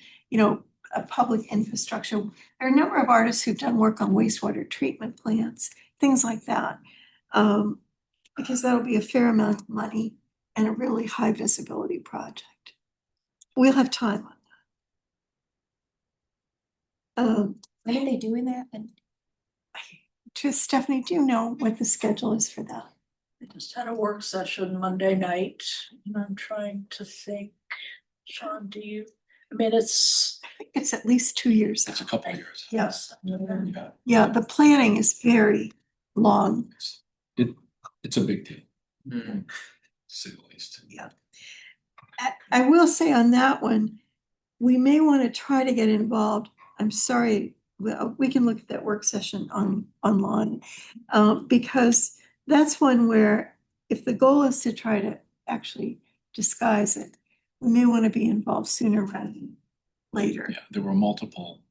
a public infrastructure. There are a number of artists who've done work on wastewater treatment plants, things like that. Because that'll be a fair amount of money and a really high visibility project. We'll have time on that.
When are they doing that?
Stephanie, do you know what the schedule is for that?
I just had a work session Monday night and I'm trying to think, Sean, it's.
I think it's at least 2 years.
It's a couple of years.
Yes.
Yeah.
Yeah, the planning is very long.
It's a big deal. To say the least.
Yeah. I will say on that one, we may want to try to get involved. I'm sorry, we can look at that work session online. Because that's one where if the goal is to try to actually disguise it, we may want to be involved sooner rather than later.
Yeah, there were multiple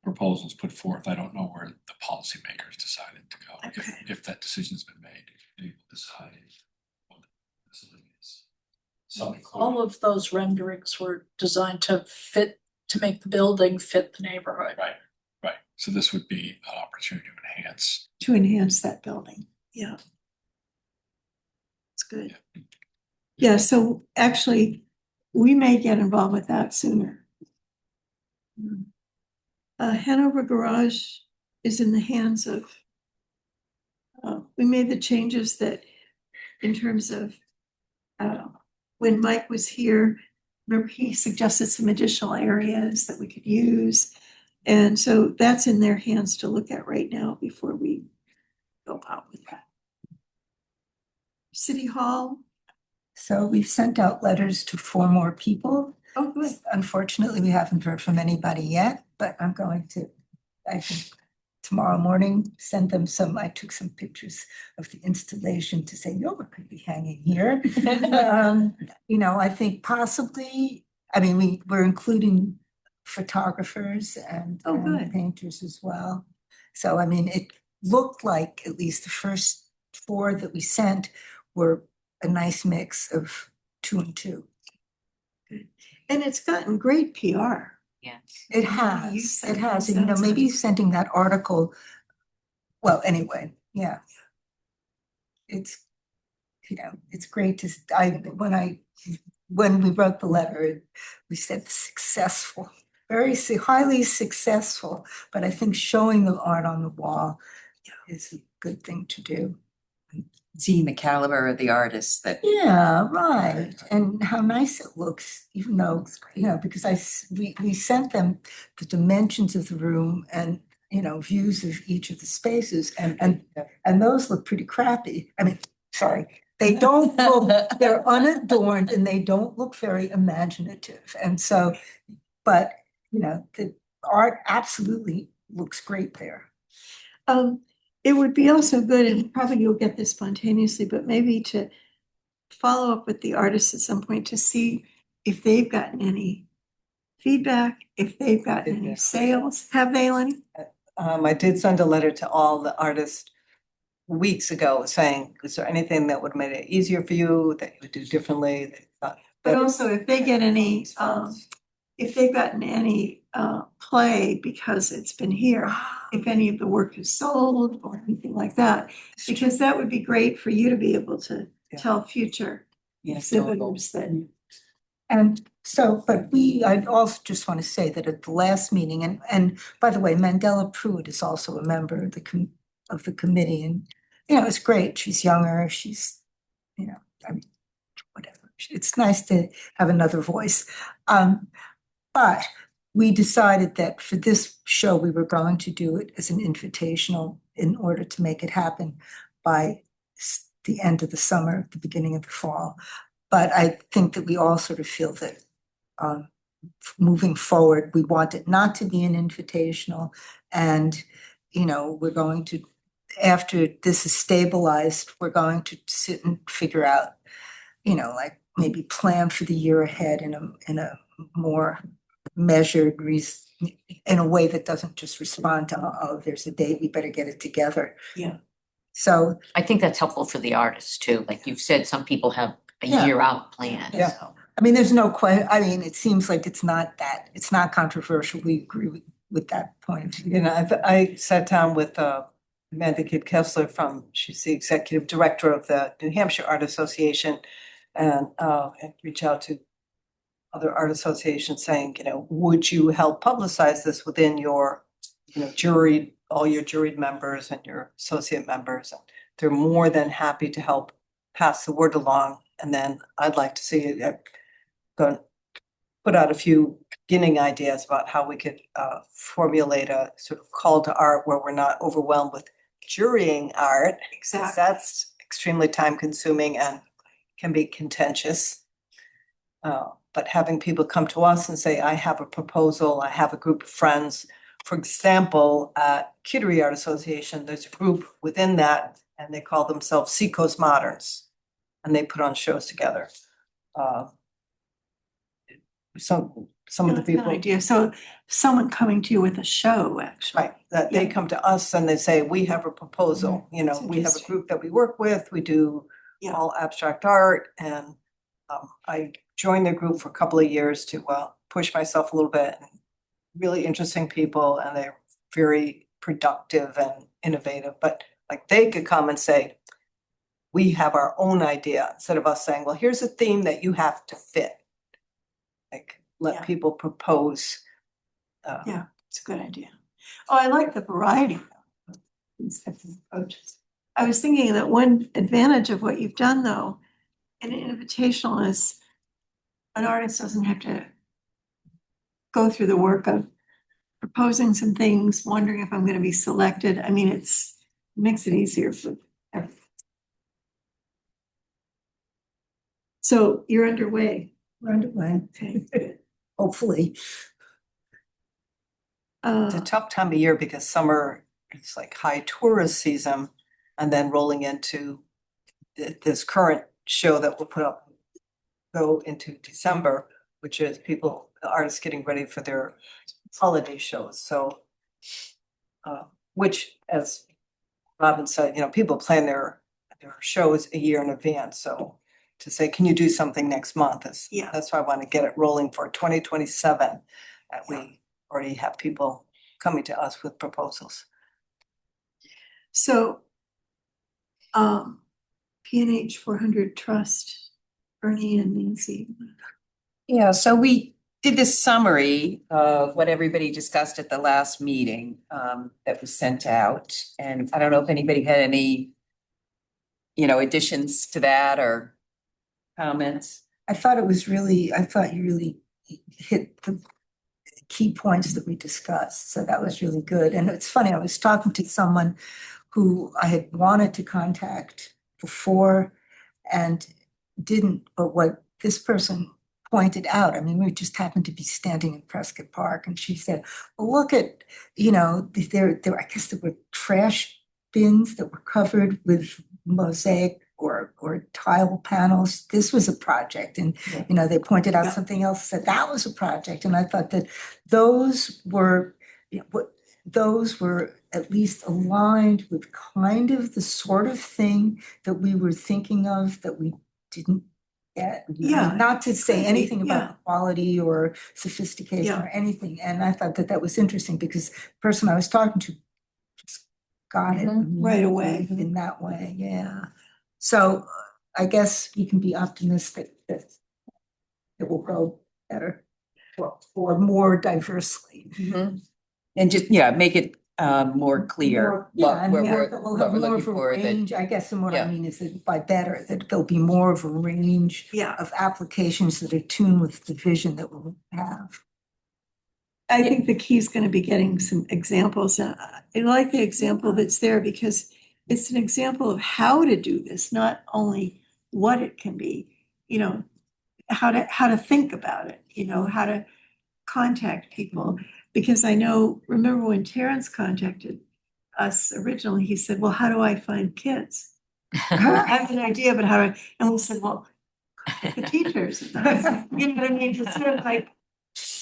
proposals put forth. I don't know where the policymakers decided to go.
Okay.
If that decision's been made, if they decided what the decision is. Some
All of those renderings were designed to make the building fit the neighborhood.
Right. So this would be an opportunity to
To enhance that building, yeah. It's good. Yeah, so actually, we may get involved with that sooner. Hanover Garage is in the hands of, we made the changes that in terms of, when Mike was here, remember he suggested some additional areas that we could use. And so that's in their hands to look at right now before we go out with that. City Hall.
So we've sent out letters to 4 more people.
Oh, good.
Unfortunately, we haven't heard from anybody yet, but I'm going to, I think tomorrow morning, send them some, I took some pictures of the installation to say, no, it could be hanging here. You know, I think possibly, I mean, we're including photographers and
Oh, good.
painters as well. So, I mean, it looked like at least the first 4 that we sent were a nice mix of 2 and 2.
And it's gotten great PR.
Yes.
It
You
has,
said
it has,
that
and, you know,
sounds
maybe
nice.
sending that article, well, anyway, yeah. It's, you know, it's great to, when we wrote the letter, we said successful, highly successful, but I think showing the art on the wall is a good thing to do.
Seeing the caliber of the artists that.
Yeah, right, and how nice it looks, even though, you know, because we sent them the dimensions of the room and, you know, views of each of the spaces, and those look pretty crappy, I mean, sorry, they don't look, they're unadorned and they don't look very imaginative, and so, but, you know, the art absolutely looks great there.
It would be also good, and probably you'll get this spontaneously, but maybe to follow up with the artists at some point to see if they've gotten any feedback, if they've gotten any sales. Have they, Lenny?
I did send a letter to all the artists weeks ago saying, is there anything that would have made it easier for you, that you would do differently?
But also if they get any, if they've gotten any play because it's been here, if any of the work is sold or anything like that, because that would be great for you to be able to tell future exhibitors that.
And so, but I also just want to say that at the last meeting, and by the way, Mandela Pruitt is also a member of the committee, and, you know, it's great, she's younger, she's, you know, I mean, whatever, it's nice to have another voice. But we decided that for this show, we were going to do it as an invitational in order to make it happen by the end of the summer, the beginning of the fall. But I think that we all sort of feel that moving forward, we want it not to be an invitational. And, you know, we're going to, after this is stabilized, we're going to sit and figure out, you know, like maybe plan for the year ahead in a more measured, in a way that doesn't just respond to, oh, there's a date, we better get it together.
Yeah.
So,
I think that's helpful for the artists too, like you've said, some people have a
Yeah.
year out plan,
Yeah.
so.
I mean, there's no I mean, it seems like it's not controversial, we agree with that point of view.
You know, I sat down with Amanda Kidd Kessler she's the executive director of the New Hampshire Art Association, and reach out to other art associations saying, you know, would you help publicize this within your, you know, all your juried members and your associate members? And they're more than happy to help pass the word along. And then I'd like to see it go put out a few beginning ideas about how we could formulate a sort of call to art where we're not overwhelmed with jurying art. Because that's extremely time consuming and can be contentious. But having people come to us and say, I have a proposal, I have a group of friends. For example, at Kittery Art Association, there's a group within that, and they call themselves Seacoast Moderns, and they put on shows together. Some of the
That's a good
people.
idea. So someone coming to you with a show, actually.
Right, that they
Yeah.
come to us and they say, we have a proposal, you know,
That's
we have a
interesting.
group that we work with, we do
Yeah.
all abstract art, and I joined their group for a couple of years to push myself a little bit. Really interesting people, and they're very productive and innovative, but like they could come and say, we have our own idea, instead of us saying, well, here's a theme that you have to fit. Like, let
Yeah.
people propose.
Yeah, it's a good idea. Oh, I like the variety of these types of approaches. I was thinking that one advantage of what you've done, though, in an invitational is an artist doesn't have to go through the work of proposing some things, wondering if I'm gonna be selected. I mean, makes it easier for everyone. So you're underway.
We're underway,
Okay, good.
hopefully.
It's a tough time of year because summer, it's like high tourist season and then rolling into this current show that we'll put up, go into December, which is people, the artists getting ready for their holiday shows. So, which, as Robin said, people plan their shows a year in advance. So to say, can you do something next month is,
Yeah.
that's why I want to get it rolling for 2027. That we already have people coming to us with proposals.
So, P&H 400 Trust, Bernie and Nancy.
Yeah, so we did this summary of what everybody discussed at the last meeting that was sent out. And I don't know if anybody had any, additions to that or comments.
I thought you really hit the key points that we discussed, so that was really good. And it's funny, I was talking to someone who I had wanted to contact before and didn't, but what this person pointed out, I mean, we just happened to be standing in Prescott Park, and she said, well, look at, there, I guess there were trash bins that were covered with mosaic or tile panels. This was a project, and they pointed out something else that was a project, and I thought that those were at least aligned with kind of the sort of thing that we were thinking of that we didn't get.
Yeah.
Not to say anything
Yeah.
about quality or sophistication
Yeah.
or anything, and I thought that was interesting because the person I was talking to just got it
Right away.
in that way, yeah. So I guess we can be optimistic that it will go better or more diversely.
And just, make it more clear what we're looking
More
for.
of a range, I guess, and what
yeah.
I mean is that by better, that there'll be more of a range
Yeah,
of applications that are tuned with the vision that we'll have.
I think the key is gonna be getting some examples. I like the example that's there because it's an example of how to do this, not only what it can be, how to think about it, how to contact people. Because I know, remember when Terrence contacted us originally, he said, well, how do I find kids? I have an idea, but and we said, well, the teachers. You know what I mean? It's sort of like,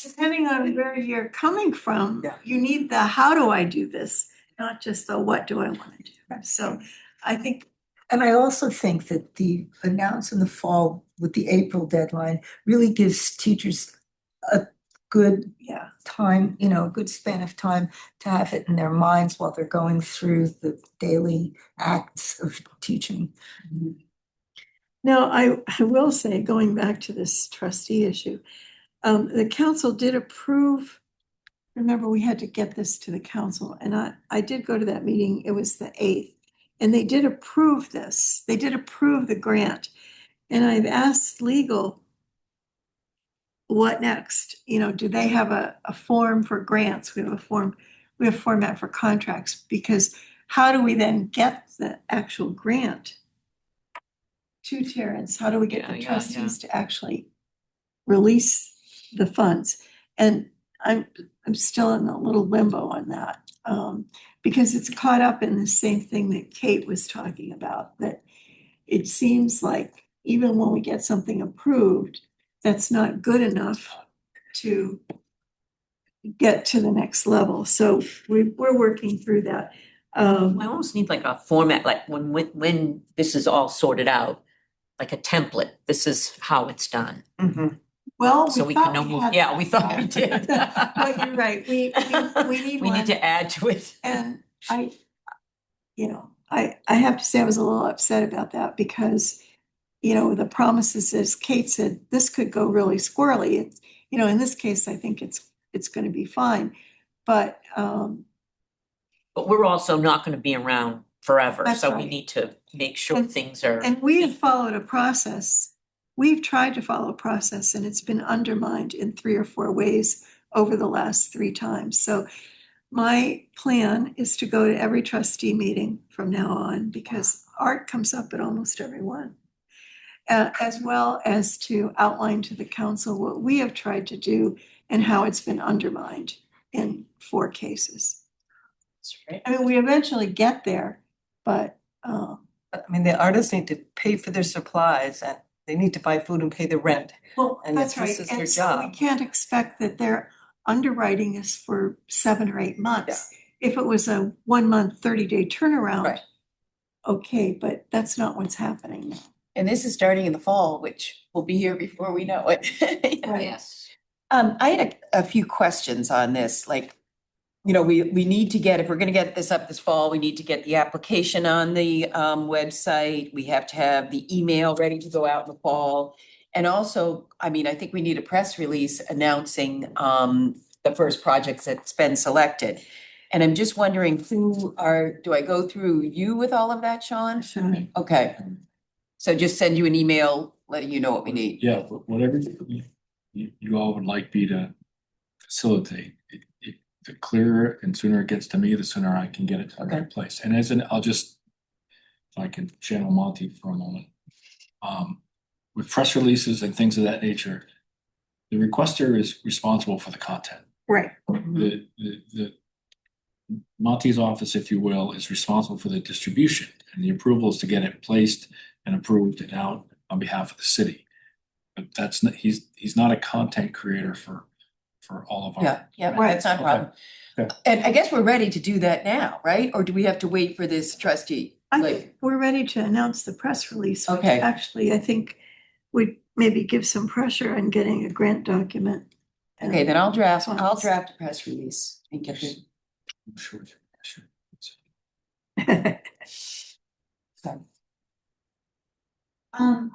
depending on where you're coming from, you need the how do I do this, not just the what do I want to do. So I think,
And I also think that the announce in the fall with the April deadline really gives teachers a good time, a good span of time to have it in their minds while they're going through the daily acts of teaching.
now I will say, going back to this trustee issue, the council did approve. Remember, we had to get this to the council, and I did go to that meeting. It was the 8th, and they did approve this. They did approve the grant, and I've asked legal, what next? Do they have a form for grants? We have a format for contracts, because how do we then get the actual grant to Terrence? How do we get the trustees to actually release the funds? And I'm still in a little limbo on that, because it's caught up in the same thing that Kate was talking about, that it seems like even when we get something approved, that's not good enough to get to the next level. So we're working through that.
I almost need like a format, like when this is all sorted out, like a template, this is how it's done.
Well,
So we can know more, we thought we did.
But you're right, we need
We
one.
need to add to it.
And I have to say I was a little upset about that because, the promises, as Kate said, this could go really squirrely. It's, in this case, I think it's going to be fine. But
But we're also not gonna be around forever,
That's
so we
right.
need to make sure
And-
things are.
and we have followed a process. We've tried to follow a process, and it's been undermined in 3 or 4 ways over the last 3 times. So my plan is to go to every trustee meeting from now on because art comes up at almost every one. As well as to outline to the council what we have tried to do and how it's been undermined in 4 cases.
That's right.
I mean, we eventually get there, but,
I mean, the artists need to pay for their supplies and they need to buy food and pay the rent.
well,
And
that's
this
right.
is their
And so we
job.
can't expect that their underwriting is for 7 or 8 months. If it was a 1-month, 30-day turnaround,
Right.
okay, but that's not what's happening now.
And this is starting in the fall, which will be here before we know it.
Yes.
I had a few questions on this, like, you know, we need to get, if we're gonna get this up this fall, we need to get the application on the website. We have to have the email ready to go out in the fall. And also, I mean, I think we need a press release announcing the first projects that's been selected. And I'm just wondering do I go through you with all of that, Sean?
Sure.
Okay. So just send you an email letting you know what we need.
Yeah, but whatever you all would like me to facilitate, the clearer and sooner it gets to me, the sooner I can get it to the right place. And I'll just, if I can channel Monty for a moment. With press releases and things of that nature, the requester is responsible for the content.
Right.
The Monty's office, if you will, is responsible for the distribution and the approvals to get it placed and approved and out on behalf of the city. But that's not, he's not a content creator for all of our.
Yeah,
Right.
that's not a problem.
Okay.
And I guess we're ready to do that now, right? Or do we have to wait for this trustee?
I
Like,
think we're ready to announce the press release, which
Okay.
actually I think would maybe give some pressure on getting a grant document.
okay, then I'll draft
Response.
a press release and get the.
Sure.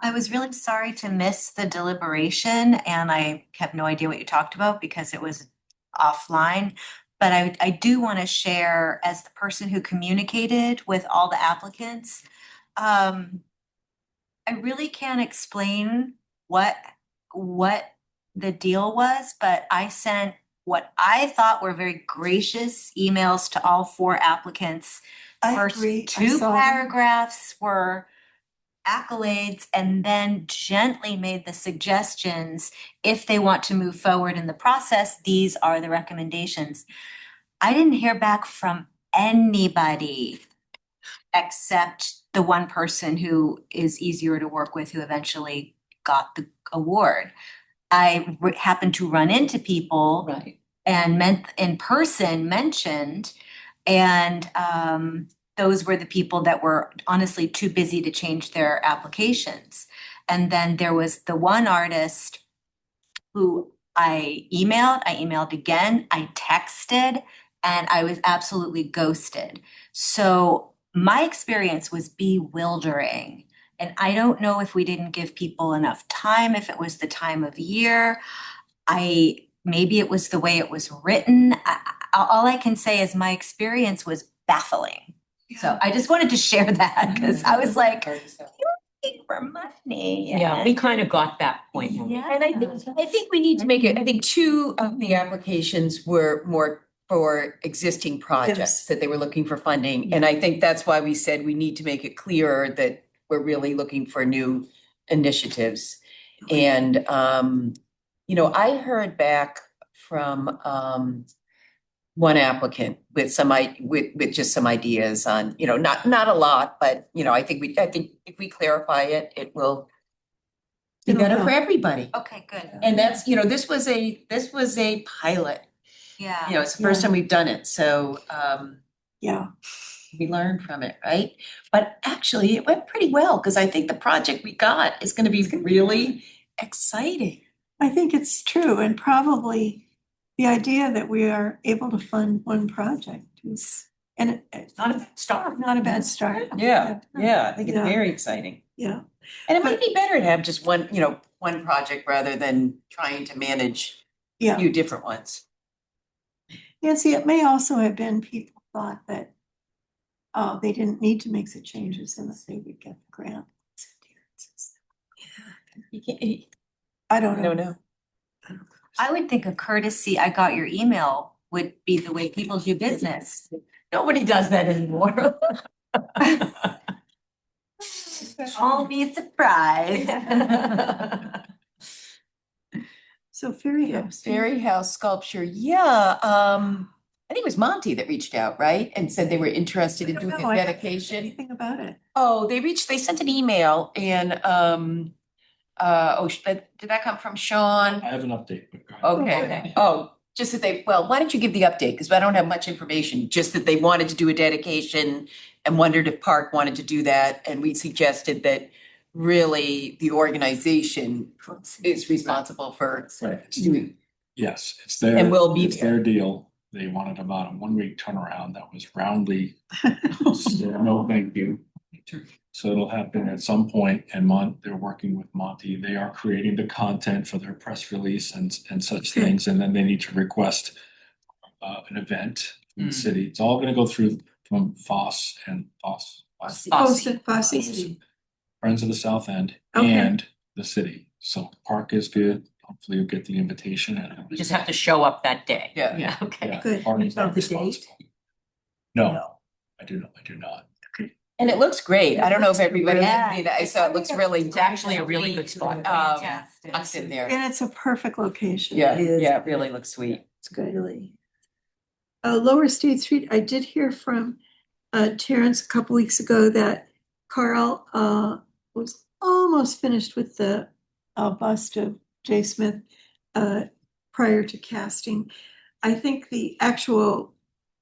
I was really sorry to miss the deliberation and I have no idea what you talked about because it was offline. But I do want to share as the person who communicated with all the applicants. I really can't explain what the deal was, but I sent what I thought were very gracious emails to all 4 applicants.
I
First
agree. I
2
saw them.
paragraphs were accolades and then gently made the suggestions if they want to move forward in the process, these are the recommendations. I didn't hear back from anybody except the one person who is easier to work with who eventually got the award. I happened to run into people
Right.
and in person mentioned, and those were the people that were honestly too busy to change their applications. And then there was the one artist who I emailed again, I texted, and I was absolutely ghosted. So my experience was bewildering. And I don't know if we didn't give people enough time, if it was the time of year. Maybe it was the way it was written. All I can say is my experience was baffling. So I just wanted to share that because I was like, you're looking for money.
Yeah, we kind of got that point.
Yeah.
And I think we need to make it, I think 2 of the applications were more for existing projects
Yes.
that they were looking for funding. And I think that's why we said we need to make it clearer that we're really looking for new initiatives. And, you know, I heard back from one applicant with with just some ideas on, you know, not a lot, but, you know, I think if we clarify it, it will be
It'll
better for
help.
everybody.
Okay, good.
And that's, you know, this was a pilot,
Yeah.
you know, it's the first time we've done it, so
Yeah,
we learned from it, right? But actually, it went pretty well, because I think the project we got is gonna be really exciting.
I think it's true. And probably the idea that we are able to fund one project is, and it's
Not a bad start.
not a bad start.
Yeah, I think it's
Yeah.
very exciting.
Yeah.
And it might be better to have just one, you know, one project rather than trying to manage a
Yeah.
few different ones.
Nancy, it may also have been people thought that they didn't need to make the changes unless they would get the grant.
You can't,
I don't
I
know.
don't know.
I would think a courtesy, I got your email would be the way people do business.
Nobody does that anymore.
I'll be surprised.
So Fairy House.
Fairy House sculpture, yeah, I think it was Monty that reached out, right? And said they were interested in
I don't
doing
know,
a
I haven't heard
dedication.
Anything about it?
Oh, they sent an email and, did that come from Sean?
I have an update, but go ahead.
Okay,
Okay.
oh, just that why don't you give the update? Because I don't have much information, just that they wanted to do a dedication and wondered if Park wanted to do that, and we suggested that really the organization is responsible for
Right.
doing.
Yes, it's their,
And we'll be
it's their deal. They wanted about a 1 week turnaround that was roundly, no, thank you. So it'll happen at some point, and they're working with Monty. They are creating the content for their press release and such
Okay.
things, and then they need to request an event from the city. It's all gonna go through from Foss,
Oh, Fosse.
Friends of the South End
Okay.
and the city. So Park is good. Hopefully you'll get the invitation and.
You just have to show up that day.
Yeah.
Yeah, okay.
Yeah,
Good.
Park is
Know
not
the date?
responsible. No, I do not.
And it looks great. I don't know if everybody,
Yeah.
I saw it looks really.
It's actually a really good spot.
I'm sitting there.
And it's a perfect location.
Yeah,
It is.
yeah, it really looks sweet.
It's good. Really. Lower State Street, I did hear from Terrence a couple weeks ago that Carl was almost finished with the bust of J. Smith prior to casting. I think the actual,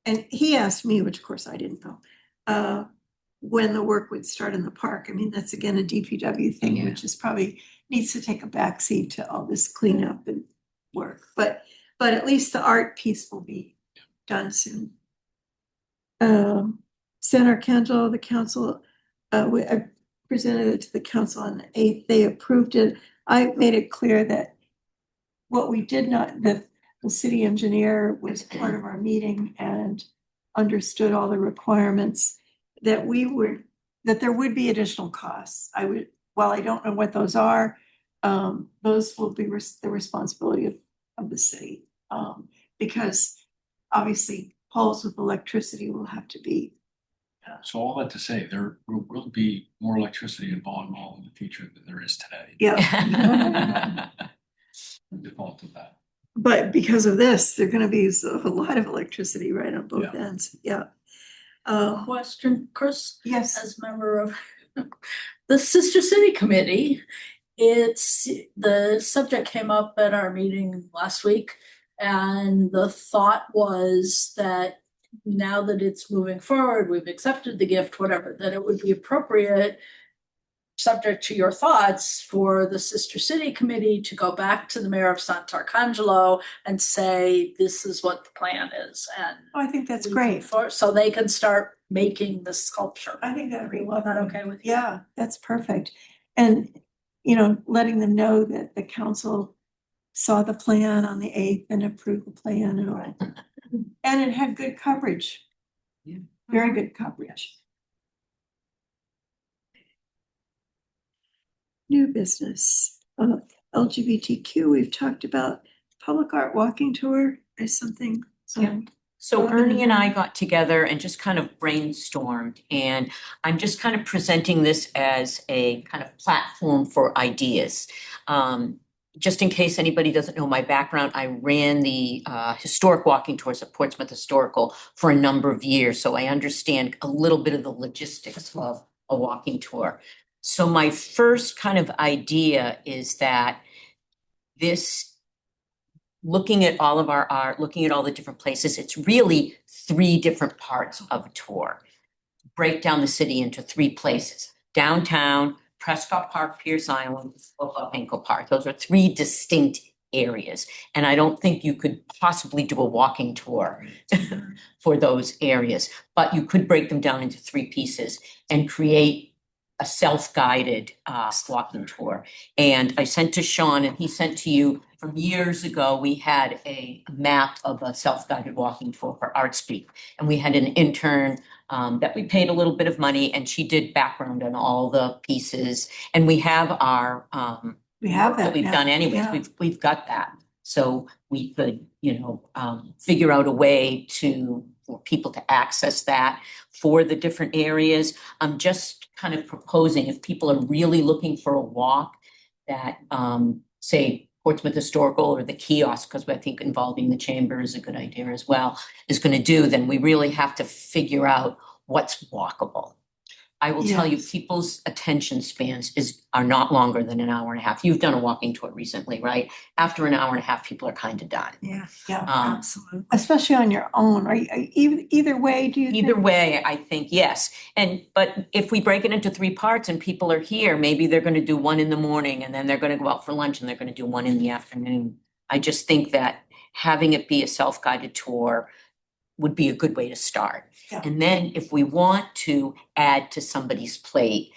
and he asked me, which of course I didn't know, when the work would start in the park. I mean, that's again a DPW thing,
Yeah.
which is probably needs to take a backseat to all this cleanup and work. But at least the art piece will be done soon. San Arcangelo, the council, I presented it to the council on the 8th. They approved it. I made it clear that what we did not, that the city engineer was part of our meeting and understood all the requirements, that there would be additional costs. While I don't know what those are, those will be the responsibility of the city. Because obviously poles with electricity will have to be.
So all that to say, there will be more electricity in Vaughn Mall in the future than there is today.
Yeah,
Default of that.
but because of this, they're gonna be a lot of electricity right on both ends, yeah.
Question, Chris,
Yes,
as member of the Sister City Committee, the subject came up at our meeting last week. And the thought was that now that it's moving forward, we've accepted the gift, whatever, that it would be appropriate, subject to your thoughts, for the Sister City Committee to go back to the mayor of Sant'Arcangelo and say, this is what the plan is. And
I think that's
we
great.
so they can start making the sculpture.
I think that'd be
Is that
lovely.
okay with you?
Yeah, that's perfect. And, letting them know that the council saw the plan on the 8th and approved the plan and all. And it had good coverage.
Yeah.
Very good coverage. New business, LGBTQ, we've talked about. Public art walking tour is something.
So Ernie and I got together and just kind of brainstormed, and I'm just kind of presenting this as a kind of platform for ideas. Just in case anybody doesn't know my background, I ran the historic walking tours at Portsmouth Historical for a number of years, so I understand a little bit of the logistics of a walking tour. So my first kind of idea is that looking at all of our art, looking at all the different places, it's really 3 different parts of a tour. Break down the city into 3 places: downtown, Prescott Park, Pierce Island, Penco Park. Those are 3 distinct areas. And I don't think you could possibly do a walking tour for those areas, but you could break them down into 3 pieces and create a self-guided walking tour. And I sent to Sean, and he sent to you from years ago. We had a map of a self-guided walking tour for ArtSpeak. And we had an intern that we paid a little bit of money, and she did background on all the pieces. And we have our
We have that
we've
now.
done anyways.
Yeah.
We've got that. So we could, figure out a way for people to access that for the different areas. I'm just kind of proposing if people are really looking for a walk that, say, Portsmouth Historical or the kiosk, because I think involving the chamber is a good idea as well, is going to do, then we really have to figure out what's walkable. I will tell you,
Yes.
people's attention spans are not longer than an hour and a half. You've done a walking tour recently, right? After an hour and a half, people are kind of done.
Yeah,
Absolutely.
especially on your own. Either way, do you think?
Either way, I think, yes. But if we break it into three parts and people are here, maybe they're gonna do one in the morning and then they're gonna go out for lunch and they're gonna do one in the afternoon. I just think that having it be a self-guided tour would be a good way to start.
Yeah.
And then if we want to add to somebody's plate,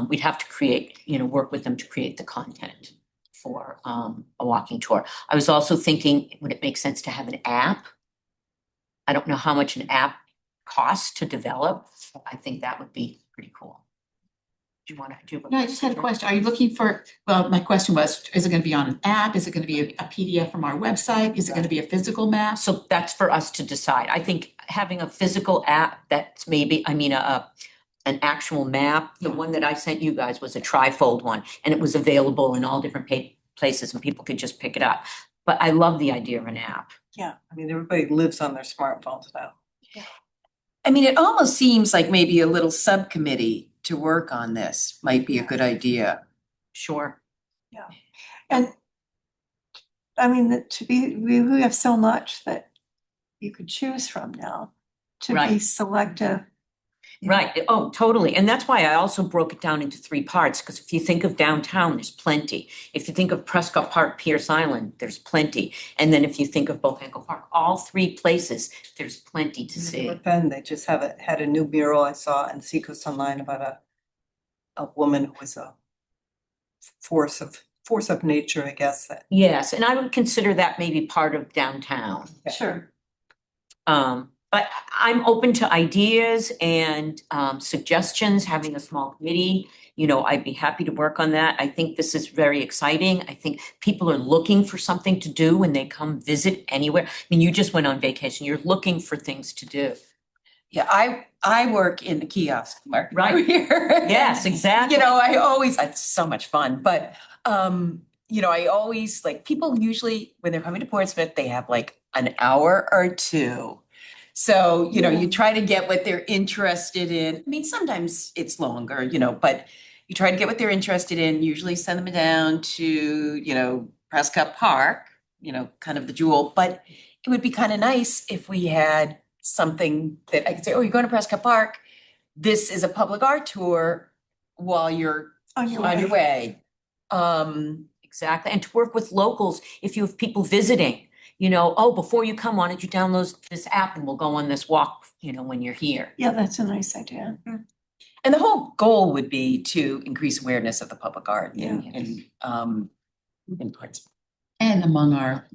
we'd have to work with them to create the content for a walking tour. I was also thinking, would it make sense to have an app? I don't know how much an app costs to develop. I think that would be pretty cool. Do you want to do?
No, I just had a question. Are you looking for, well, my question was, is it gonna be on an app? Is it gonna be a PDF from our website? Is it gonna be a physical map?
So that's for us to decide. I think having a physical app that's an actual map, the one that I sent you guys was a trifold one, and it was available in all different places and people could just pick it up. But I love the idea of an app.
I mean, everybody lives on their smartphones now.
I mean, it almost seems like maybe a little subcommittee to work on this might be a good idea.
Sure.
And I mean, we have so much that you could choose from now to be
Right.
selective.
Right. Oh, totally. And that's why I also broke it down into three parts, because if you think of downtown, there's plenty. If you think of Prescott Park, Pierce Island, there's plenty. And then if you think of Bohanko Park, all three places, there's plenty to see.
North End, they just had a new mural I saw in Seacoast Online about a woman who was a force of nature, I guess, that.
Yes, and I would consider that maybe part of downtown.
Sure.
But I'm open to ideas and suggestions, having a small committee. I'd be happy to work on that. I think this is very exciting. I think people are looking for something to do when they come visit anywhere. I mean, you just went on vacation. You're looking for things to do.
Yeah, I work in the kiosk market
Right.
here.
Yes, exactly.
It's so much fun, but I always people usually, when they're coming to Portsmouth, they have like an hour or two. So, you try to get what they're interested in. I mean, sometimes it's longer, but you try to get what they're interested in, usually send them down to, Prescott Park, kind of the jewel. But it would be kind of nice if we had something that I could say, oh, you're going to Prescott Park. This is a public art tour while you're
On your
on your way.
Exactly. And to work with locals, if you have people visiting, before you come, why don't you download this app and we'll go on this walk, when you're here.
Yeah, that's a nice idea.
And the whole goal would be to increase awareness of the public art
Yeah.
in Portsmouth.
And among our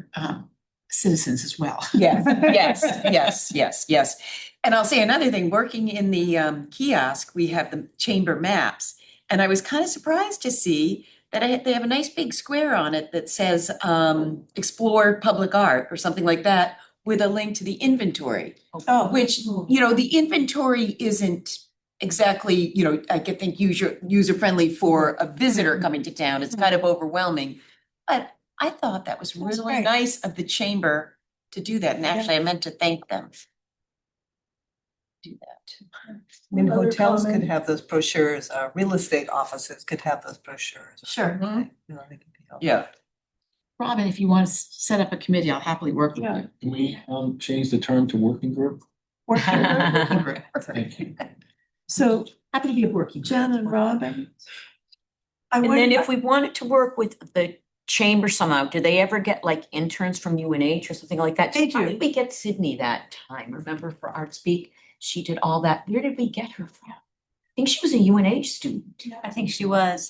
citizens as well.
Yes. And I'll say another thing, working in the kiosk, we have the chamber maps. And I was kind of surprised to see that they have a nice big square on it that says explore public art or something like that with a link to the inventory.
Oh,
Which, the inventory isn't exactly, I could think user friendly for a visitor coming to town. It's kind of overwhelming. But I thought that was really
great.
nice of the chamber to do that. And actually, I meant to thank them. Do that.
I mean,
Other
hotels could
comment?
have those brochures, real estate offices could have those brochures.
sure.
They could be helpful.
Yeah.
Robin, if you want to set up a committee, I'll happily work with
Yeah.
you.
Can we change the term to working group?
Working group.
Thank you.
So
Happy to be a working.
Jen and Robin.
And then if we wanted to work with the chamber somehow, do they ever get like interns from UNH or something like that?
They
How
do.
did we get Sydney that time? Remember for Art Speak? She did all that. Where did we get her from? I think she was a UNH student.
I think she was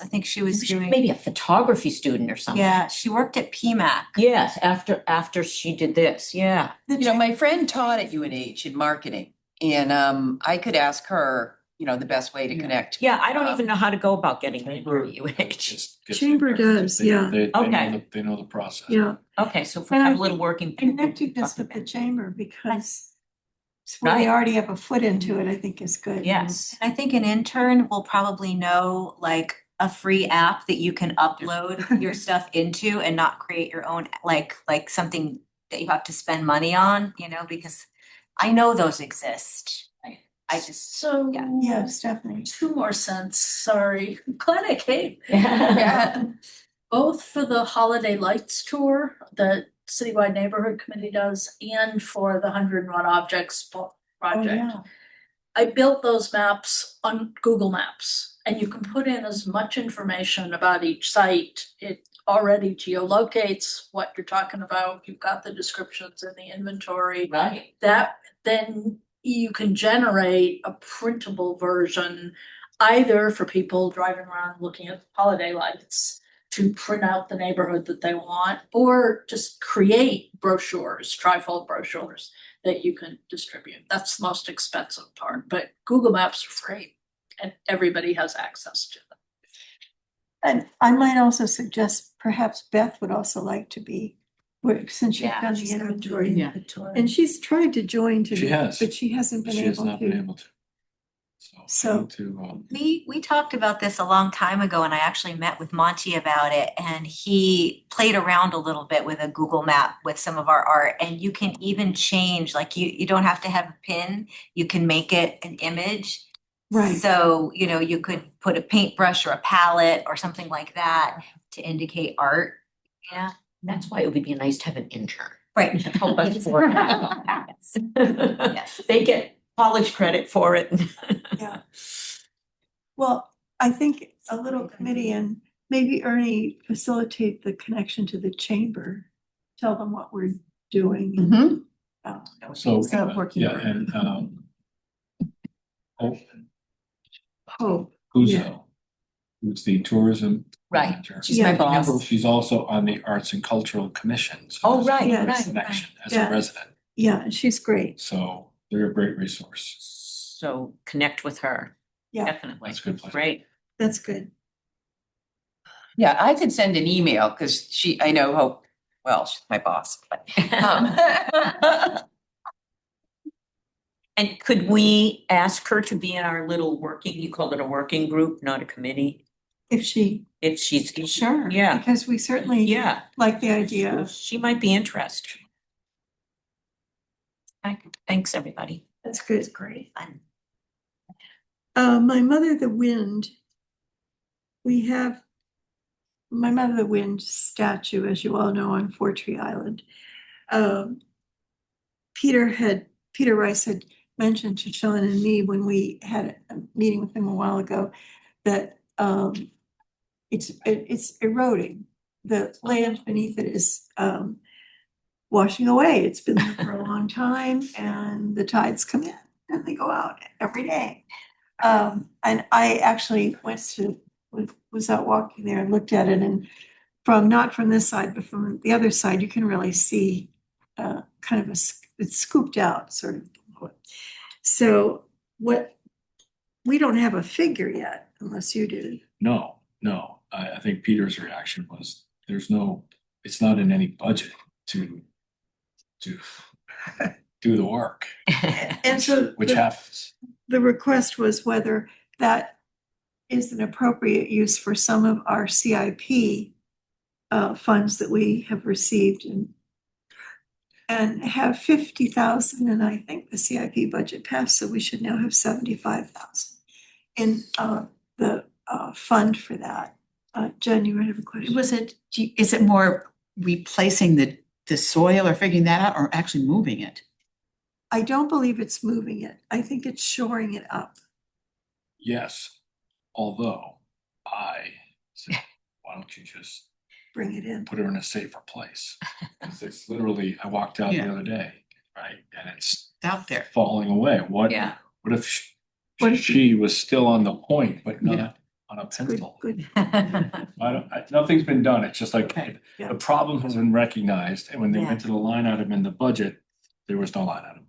doing,
Maybe a photography student or something.
yeah, she worked at PMAC.
Yes, after she did this, yeah.
My friend taught at UNH in marketing, and I could ask her
the best way to connect.
Yeah, I don't even know how to go about getting in
Chamber
UH.
just gets
Chamber
there.
does,
They-
yeah.
They know
Okay.
they know the process.
Yeah.
Okay, so if we
And I
have a little
think
working.
Connectedness with the chamber because it's where they
Right.
already have a foot into it, I think is good.
Yes.
I think an intern will probably know like a free app that you can upload your stuff into and not create your own, like something that you have to spend money on, because I know those exist. I just,
So.
yeah.
Yes, definitely.
2 more cents, sorry. Glad I came.
Yeah.
Both for the Holiday Lights Tour that Citywide Neighborhood Committee does and for the 101 Objects project. I built those maps on Google Maps and you can put in as much information about each site. It already geolocates what you're talking about. You've got the descriptions in the inventory.
Right.
That then you can generate a printable version either for people driving around looking at holiday lights to print out the neighborhood that they want, or just create brochures, trifold brochures that you can distribute. That's the most expensive part, but Google Maps are free and everybody has access to them.
And I might also suggest perhaps Beth would also like to be, since you've
Yeah,
done the
she's gonna do
inventory.
Yeah.
And she's tried to join
She
today,
has.
but she hasn't been
She has
able
not been
to.
able to.
So-
I need to,
we talked about this a long time ago and I actually met with Monty about it and he played around a little bit with a Google map with some of our art and you can even change, like you don't have to have a pin, you can make it an image.
Right.
So, you could put a paintbrush or a palette or something like that to indicate art. Yeah.
That's why it would be nice to have an intern.
Right.
Help us for.
Yes.
They get college credit for it.
Yeah. Well, I think a little committee and maybe Ernie facilitate the connection to the chamber. Tell them what we're doing.
Mhm.
so,
So working
yeah,
group.
and,
Hope.
Uzo, who's the tourism
Right.
manager.
She's my
Yeah.
boss.
She's also on the Arts and Cultural Commission. So
Oh,
there's
right,
Yes.
a
right.
Connection as
Yeah.
a resident,
Yeah, and she's great.
so they're a great resource.
So connect with her.
Yeah.
Definitely.
That's a good place.
Great.
That's good.
Yeah, I could send an email because I know Hope, well, she's my boss, but.
And could we ask her to be in our little working, you called it a working group, not a committee?
If she,
If she's.
sure.
Yeah,
Because we certainly
yeah.
like the idea of,
She might be interested. Thanks, everybody.
that's good.
Great fun.
My Mother the Wind. We have my Mother the Wind statue, as you all know, on Fortree Island. Peter Rice had mentioned to Sean and me when we had a meeting with him a while ago that it's eroding. The land beneath it is washing away. It's been there for a long time and the tides come in and they go out every day. And I actually was out walking there and looked at it and not from this side, but from the other side, you can really see kind of it's scooped out sort of. So we don't have a figure yet unless you do.
No, I think Peter's reaction was, it's not in any budget to do the work,
And so
which happens.
the request was whether that is an appropriate use for some of our CIP funds that we have received and have 50,000, and I think the CIP budget passed, so we should now have 75,000 in the fund for that. Jen, you might have a question.
Is it more replacing the soil or figuring that out or actually moving it?
I don't believe it's moving it. I think it's shoring it up.
Yes, although I said, why don't you just
Bring it in.
put her in a safer place? 'Cause it's literally, I walked out the
Yeah.
other day, right, and it's
Out there.
falling away. What
Yeah.
if
What if-
she was still on the point, but
Yeah.
not on a
Good,
pencil?
good.
Nothing's been done. It's just like,
Yeah.
the problem has been recognized, and when they
Yeah.
went to the line item in the budget, there was no line item.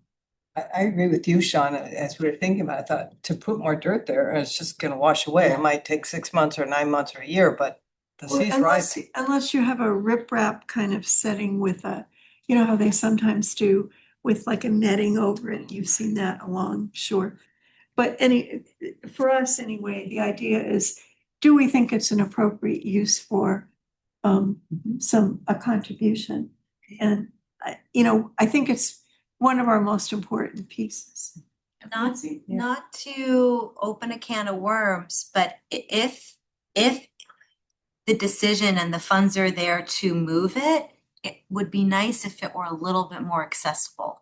I agree with you, Sean. As we were thinking about it, I thought to put more dirt there, it's just gonna wash away. It might take 6 months or 9 months or a year, but the
Well,
sea's
unless,
rising.
unless you have a riprap kind of setting with a, you know how they sometimes do with like a netting over it, you've seen that along shore. But for us anyway, the idea is, do we think it's an appropriate use for a contribution? And I think it's one of our most important pieces.
Not to open a can of worms, but if the decision and the funds are there to move it, it would be nice if it were a little bit more accessible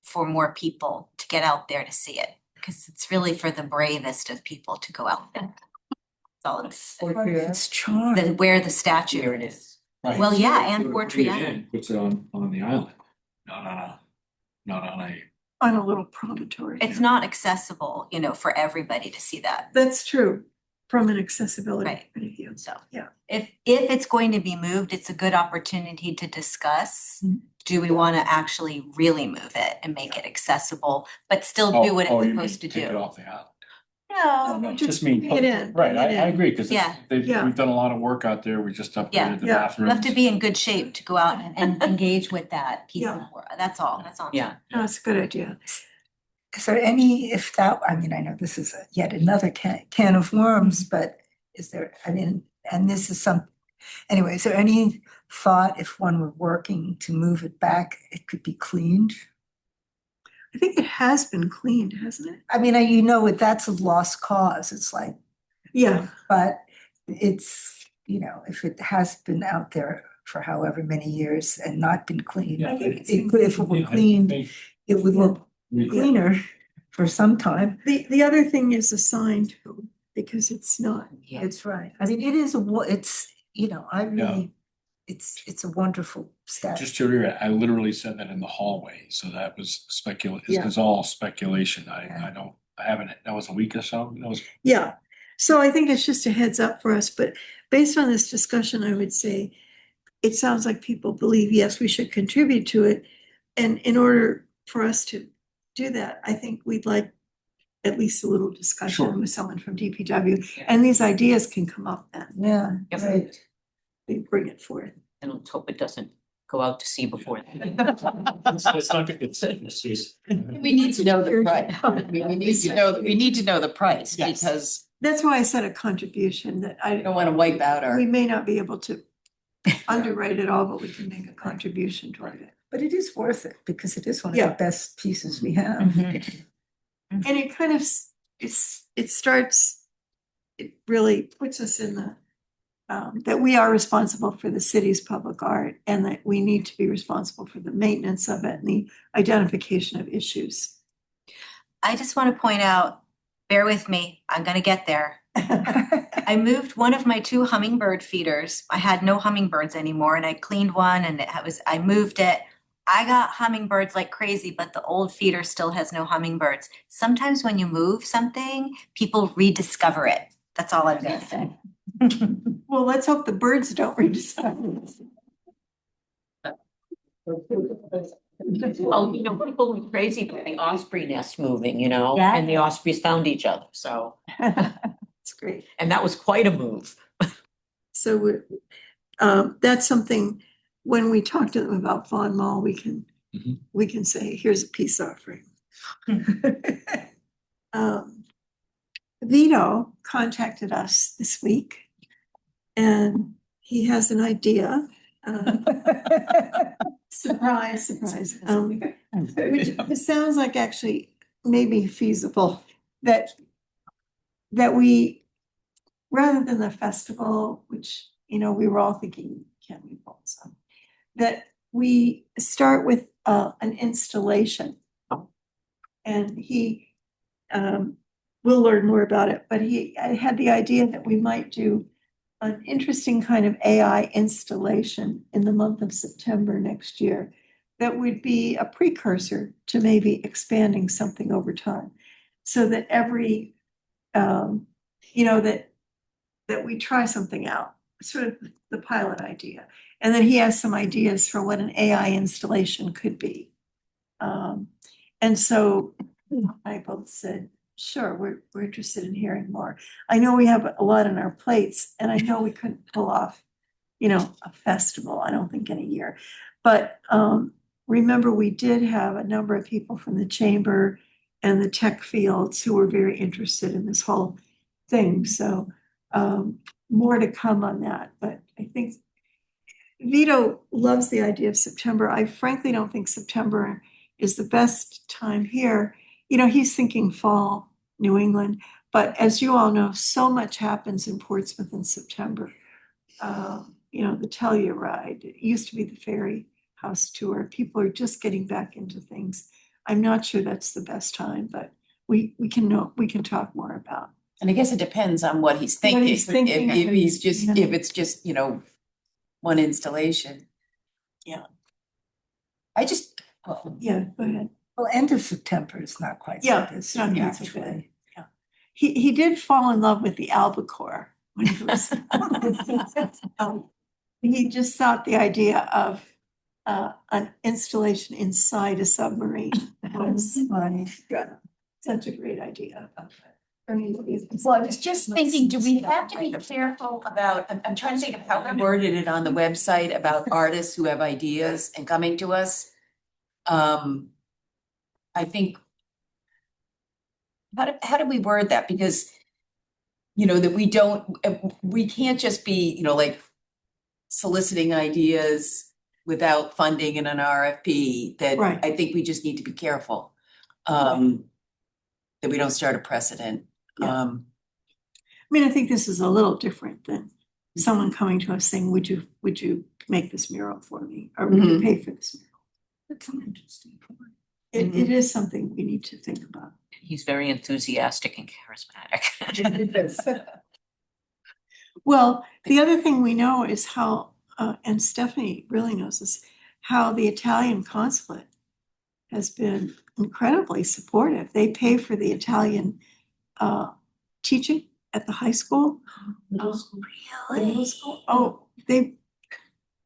for more people to get out there to see it, because it's really for the bravest of people to go out there. That's all I'm saying.
It's charm.
Where the statue.
Here it is.
Right.
Well, yeah, and
So
Fort
bring it
Tree
in,
Island.
Puts it on the island, not on a.
On a little promontory.
It's not accessible, for everybody to see that.
That's true, from an accessibility
Right.
point of view.
So.
Yeah.
If it's going to be moved, it's a good opportunity to discuss. Do we want to actually really move it and make it accessible, but still do what it's
you mean
supposed to
take it
do?
off the island.
No,
No,
just
just mean,
bring it in,
right,
bring it
I
in.
agree, because
Yeah.
Yeah.
we've done a lot of work out there, we just
Yeah.
upgraded the
Yeah.
bathrooms.
you have to be in good shape to go out and engage with that piece of
Yeah.
work. That's all.
Yeah.
No, it's a good idea.
Is there any, I know this is yet another can of worms, but is there, and this is anyway, is there any thought if one were working to move it back, it could be cleaned?
I think it has been cleaned, hasn't it?
That's a lost cause. It's like,
Yeah,
but it's, if it has been out there for however many years and not been cleaned,
Yeah,
I think it's
if it were cleaned, it would look cleaner for some time.
the other thing is a sign too, because it's not.
It's right. It is it's a wonderful statue.
Just to reiterate, I literally said that in the hallway, so that was
Yeah.
it's all speculation, I haven't, that was a week or so, that was.
Yeah, so I think it's just a heads up for us, but based on this discussion, I would say it sounds like people believe, yes, we should contribute to it. And in order for us to do that, I think we'd like at least a little discussion
Sure.
with someone from DPW. And these ideas can come up then.
Yeah,
Yep.
right.
We bring it forth.
And let's hope it doesn't go out to sea before then.
It's not, it's.
We need to know the price. We need to know the price
Yes.
because
That's why I said a contribution that
I don't want to wipe out our.
we may not be able to underwrite it all, but we can make a contribution toward it.
But it is worth it because it is one of
Yeah.
the best pieces we have.
And it kind of, it really puts us in the, that we are responsible for the city's public art and that we need to be responsible for the maintenance of it and the identification of issues.
I just want to point out, bear with me, I'm gonna get there. I moved one of my 2 hummingbird feeders. I had no hummingbirds anymore and I cleaned one and I moved it. I got hummingbirds like crazy, but the old feeder still has no hummingbirds. Sometimes when you move something, people rediscover it. That's all I'm gonna say.
Well, let's hope the birds don't rediscover it.
Well, people were crazy about the osprey nest moving,
Yeah.
and the ospreys found each other, so,
It's great.
and that was quite a move.
So that's something, when we talk to them about Fawn Mall, we can say, here's a peace offering. Vito contacted us this week and he has an idea. Surprise, surprise. Which it sounds like actually maybe feasible that we, rather than the festival, which, we were all thinking, can we pull some? That we start with an installation. And he, we'll learn more about it, but I had the idea that we might do an interesting kind of AI installation in the month of September next year that would be a precursor to maybe expanding something over time. So that every, that we try something out, sort of the pilot idea. And then he has some ideas for what an AI installation could be. And so I both said, sure, we're interested in hearing more. I know we have a lot on our plates and I know we couldn't pull off, a festival, I don't think in a year. But remember, we did have a number of people from the chamber and the tech fields who were very interested in this whole thing. So more to come on that, but I think Vito loves the idea of September. I frankly don't think September is the best time here. He's thinking fall, New England, but as you all know, so much happens in Portsmouth in September. The Telluride, it used to be the Ferry House tour. People are just getting back into things. I'm not sure that's the best time, but we can talk more about.
And I guess it depends on what he's
What
thinking.
he's thinking,
If he's just,
yeah.
if it's just, one installation.
Yeah.
I just,
Yeah, go ahead.
Well, end of September is not quite.
Yeah,
so
it's not
busy,
quite so
actually.
bad. He did fall in love with the albacore when he was. He just thought the idea of an installation inside a submarine was such a great idea.
well, I was just thinking, do we have to be careful about, I'm trying to think of how we worded it on the website about artists who have ideas and coming to us. I think, how do we word that? Because, that we can't just be, like soliciting ideas without funding in an RFP, that
Right.
I think we just need to be careful. That we don't start a precedent.
Yeah. I think this is a little different than someone coming to us saying, would you make this mural for me? Or would you pay for this mural? That's an interesting point. It is something we need to think about.
He's very enthusiastic and charismatic.
Well, the other thing we know is how, and Stephanie really knows this, how the Italian consulate has been incredibly supportive. They pay for the Italian teaching at the high school.
Middle school.
The middle school. Oh, they've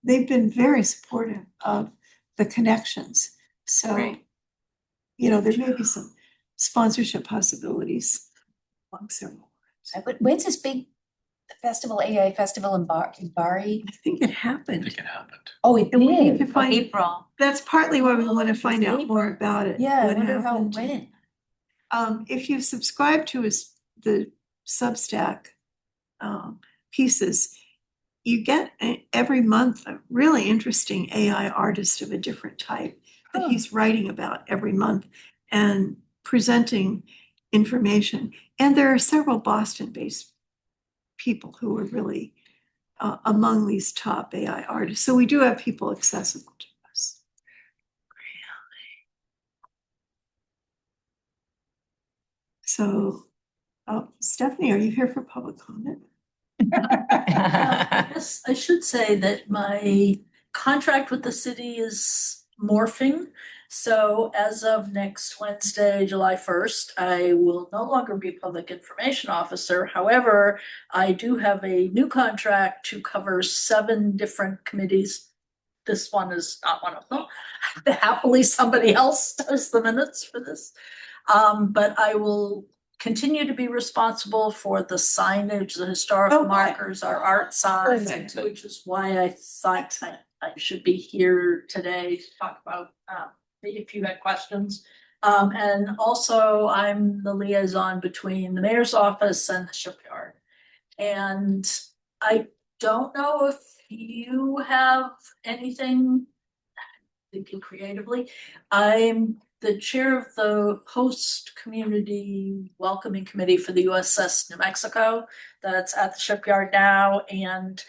been very supportive of the connections. So,
Great.
there may be some sponsorship possibilities among several.
But when's this big festival, AI festival in Bari?
I think it
I
happened.
think it happened.
Oh, it
And we need
did.
to find,
April.
that's partly why we want to find
it's
out more about it.
Yeah, I
what
wonder how it
happened.
went.
If you subscribe to the Substack pieces, you get every month a really interesting AI artist of a different type that
Huh.
he's writing about every month and presenting information. And there are several Boston-based people who are really among these top AI artists. So we do have people accessible to us. So, Stephanie, are you here for public comment?
Yes, I should say that my contract with the city is morphing. So as of next Wednesday, July 1st, I will no longer be public information officer. However, I do have a new contract to cover 7 different committees. This one is not one of them. Happily, somebody else does the minutes for this. But I will continue to be responsible for the signage, the historical
Okay.
markers, our art signs,
Perfect.
which is why I thought I should be here today to talk about, if you had questions. And also I'm the liaison between the mayor's office and the shipyard. And I don't know if you have anything thinking creatively. I'm the chair of the host community welcoming committee for the USS New Mexico that's at the shipyard now. And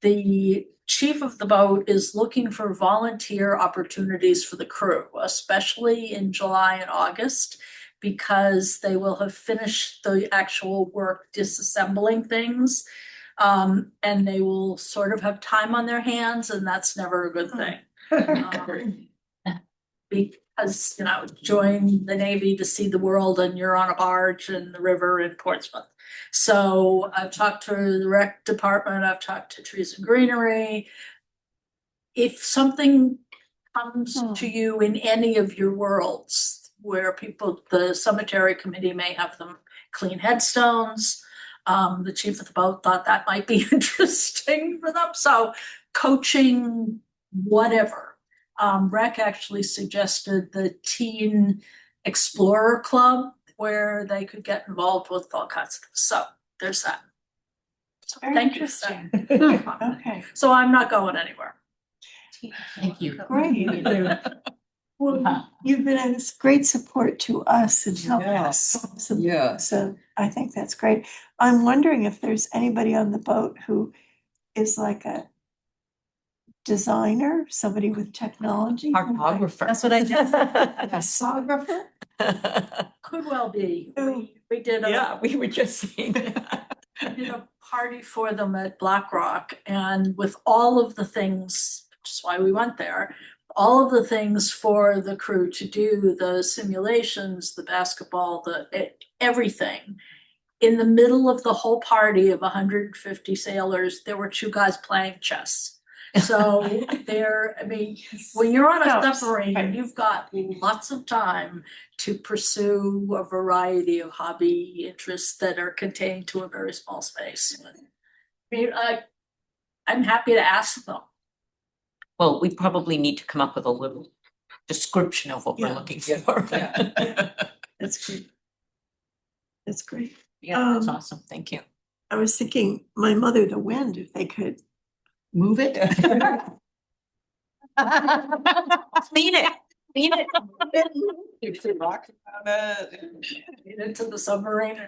the chief of the boat is looking for volunteer opportunities for the crew, especially in July and August, because they will have finished the actual work disassembling things. And they will sort of have time on their hands, and that's never a good thing. Because, join the Navy to see the world and you're on a barge in the river in Portsmouth. So I've talked to the rec department, I've talked to Trees and Greenery. If something comes to you in any of your worlds, where people, the cemetery committee may have them clean headstones. The chief of the boat thought that might be interesting for them, so coaching, whatever. Rec actually suggested the Teen Explorer Club, where they could get involved with all kinds of, so there's that. So
Very
thank you.
interesting. Okay,
So I'm not going anywhere.
Thank you.
great. Well, you've been a great support to us and helping us. So I think that's great. I'm wondering if there's anybody on the boat who is like a designer, somebody with technology.
Cartographer.
That's what I just.
A photographer?
Could well be.
Oh.
We did
Yeah, we were just saying that.
we did a party for them at Black Rock, and with all of the things, which is why we went there, all of the things for the crew to do, the simulations, the basketball, everything. In the middle of the whole party of 150 sailors, there were two guys playing chess. So I mean, when you're on a submarine, you've got lots of time to pursue a variety of hobby interests that are contained to a very small space. I mean, I'm happy to ask them.
Well, we probably need to come up with a little description of what we're
Yeah.
looking for.
That's great. That's great.
Yeah, that's
Um,
awesome. Thank you.
I was thinking, my mother, the wind, if they could
Move it.
Clean it. Clean it.
Get into the submarine.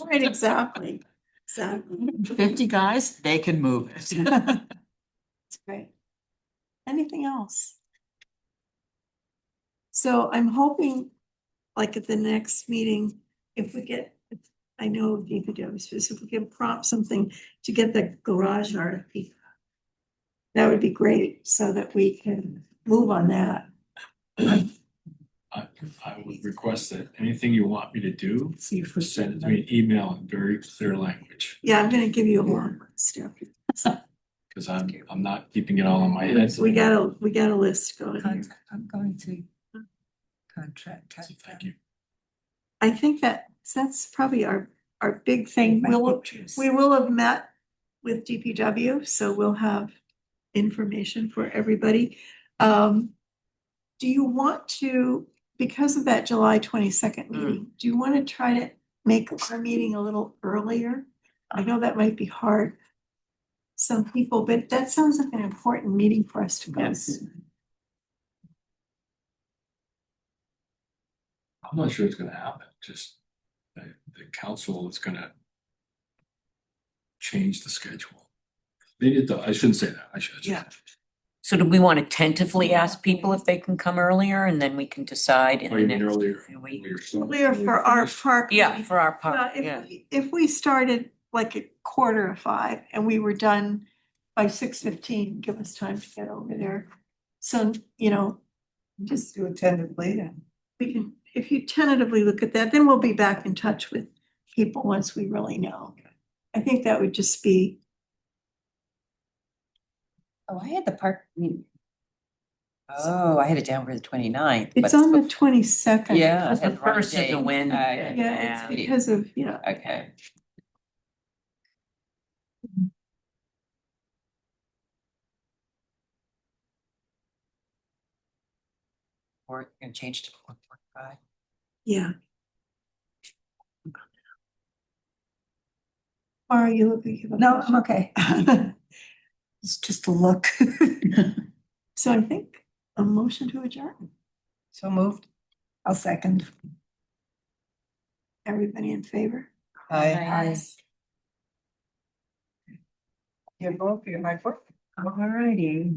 Right, exactly, exactly.
50 guys, they can move it.
That's great. Anything else? So I'm hoping, like at the next meeting, if we get, I know DPW, if we can prompt something to get the garage RFP. That would be great, so that we can move on that.
I would request that anything you want me to do, send it to me an email in very clear language.
Yeah, I'm gonna give you a long list after.
Cause I'm not keeping it all in my head.
We got a list going here.
I'm going to contract.
So thank you.
I think that's probably our big thing. We will have met with DPW, so we'll have information for everybody. Do you want to, because of that July 22nd meeting, do you want to try to make our meeting a little earlier? I know that might be hard. Some people, but that sounds like an important meeting for us to go to.
I'm not sure it's gonna happen, just the council is gonna change the schedule. They did I shouldn't say that, I should.
Yeah.
So do we want to tentatively ask people if they can come earlier and then we can decide in
Or
the
you mean
next
earlier?
few weeks?
Clear for our park.
Yeah,
meeting.
for our
Well,
part, yeah.
if we started like at 4:45 and we were done by 6:15, give us time to get over there. So, just
Do it tentatively and.
we can, if you tentatively look at that, then we'll be back in touch with people once we really know. I think that would just be,
Oh, I had the park. Oh, I had it down for the 29th.
it's on the 22nd.
Yeah.
That's the
that's wrong
first of the
date.
wind.
Yeah, it's because of,
Okay. Or you're gonna change to 1:45.
yeah. Are you looking?
No, I'm okay. It's just a look.
So I think a motion to adjourn.
So moved.
I'll second.
Everybody in favor?
Aye. You're both, you're my fourth.
All righty.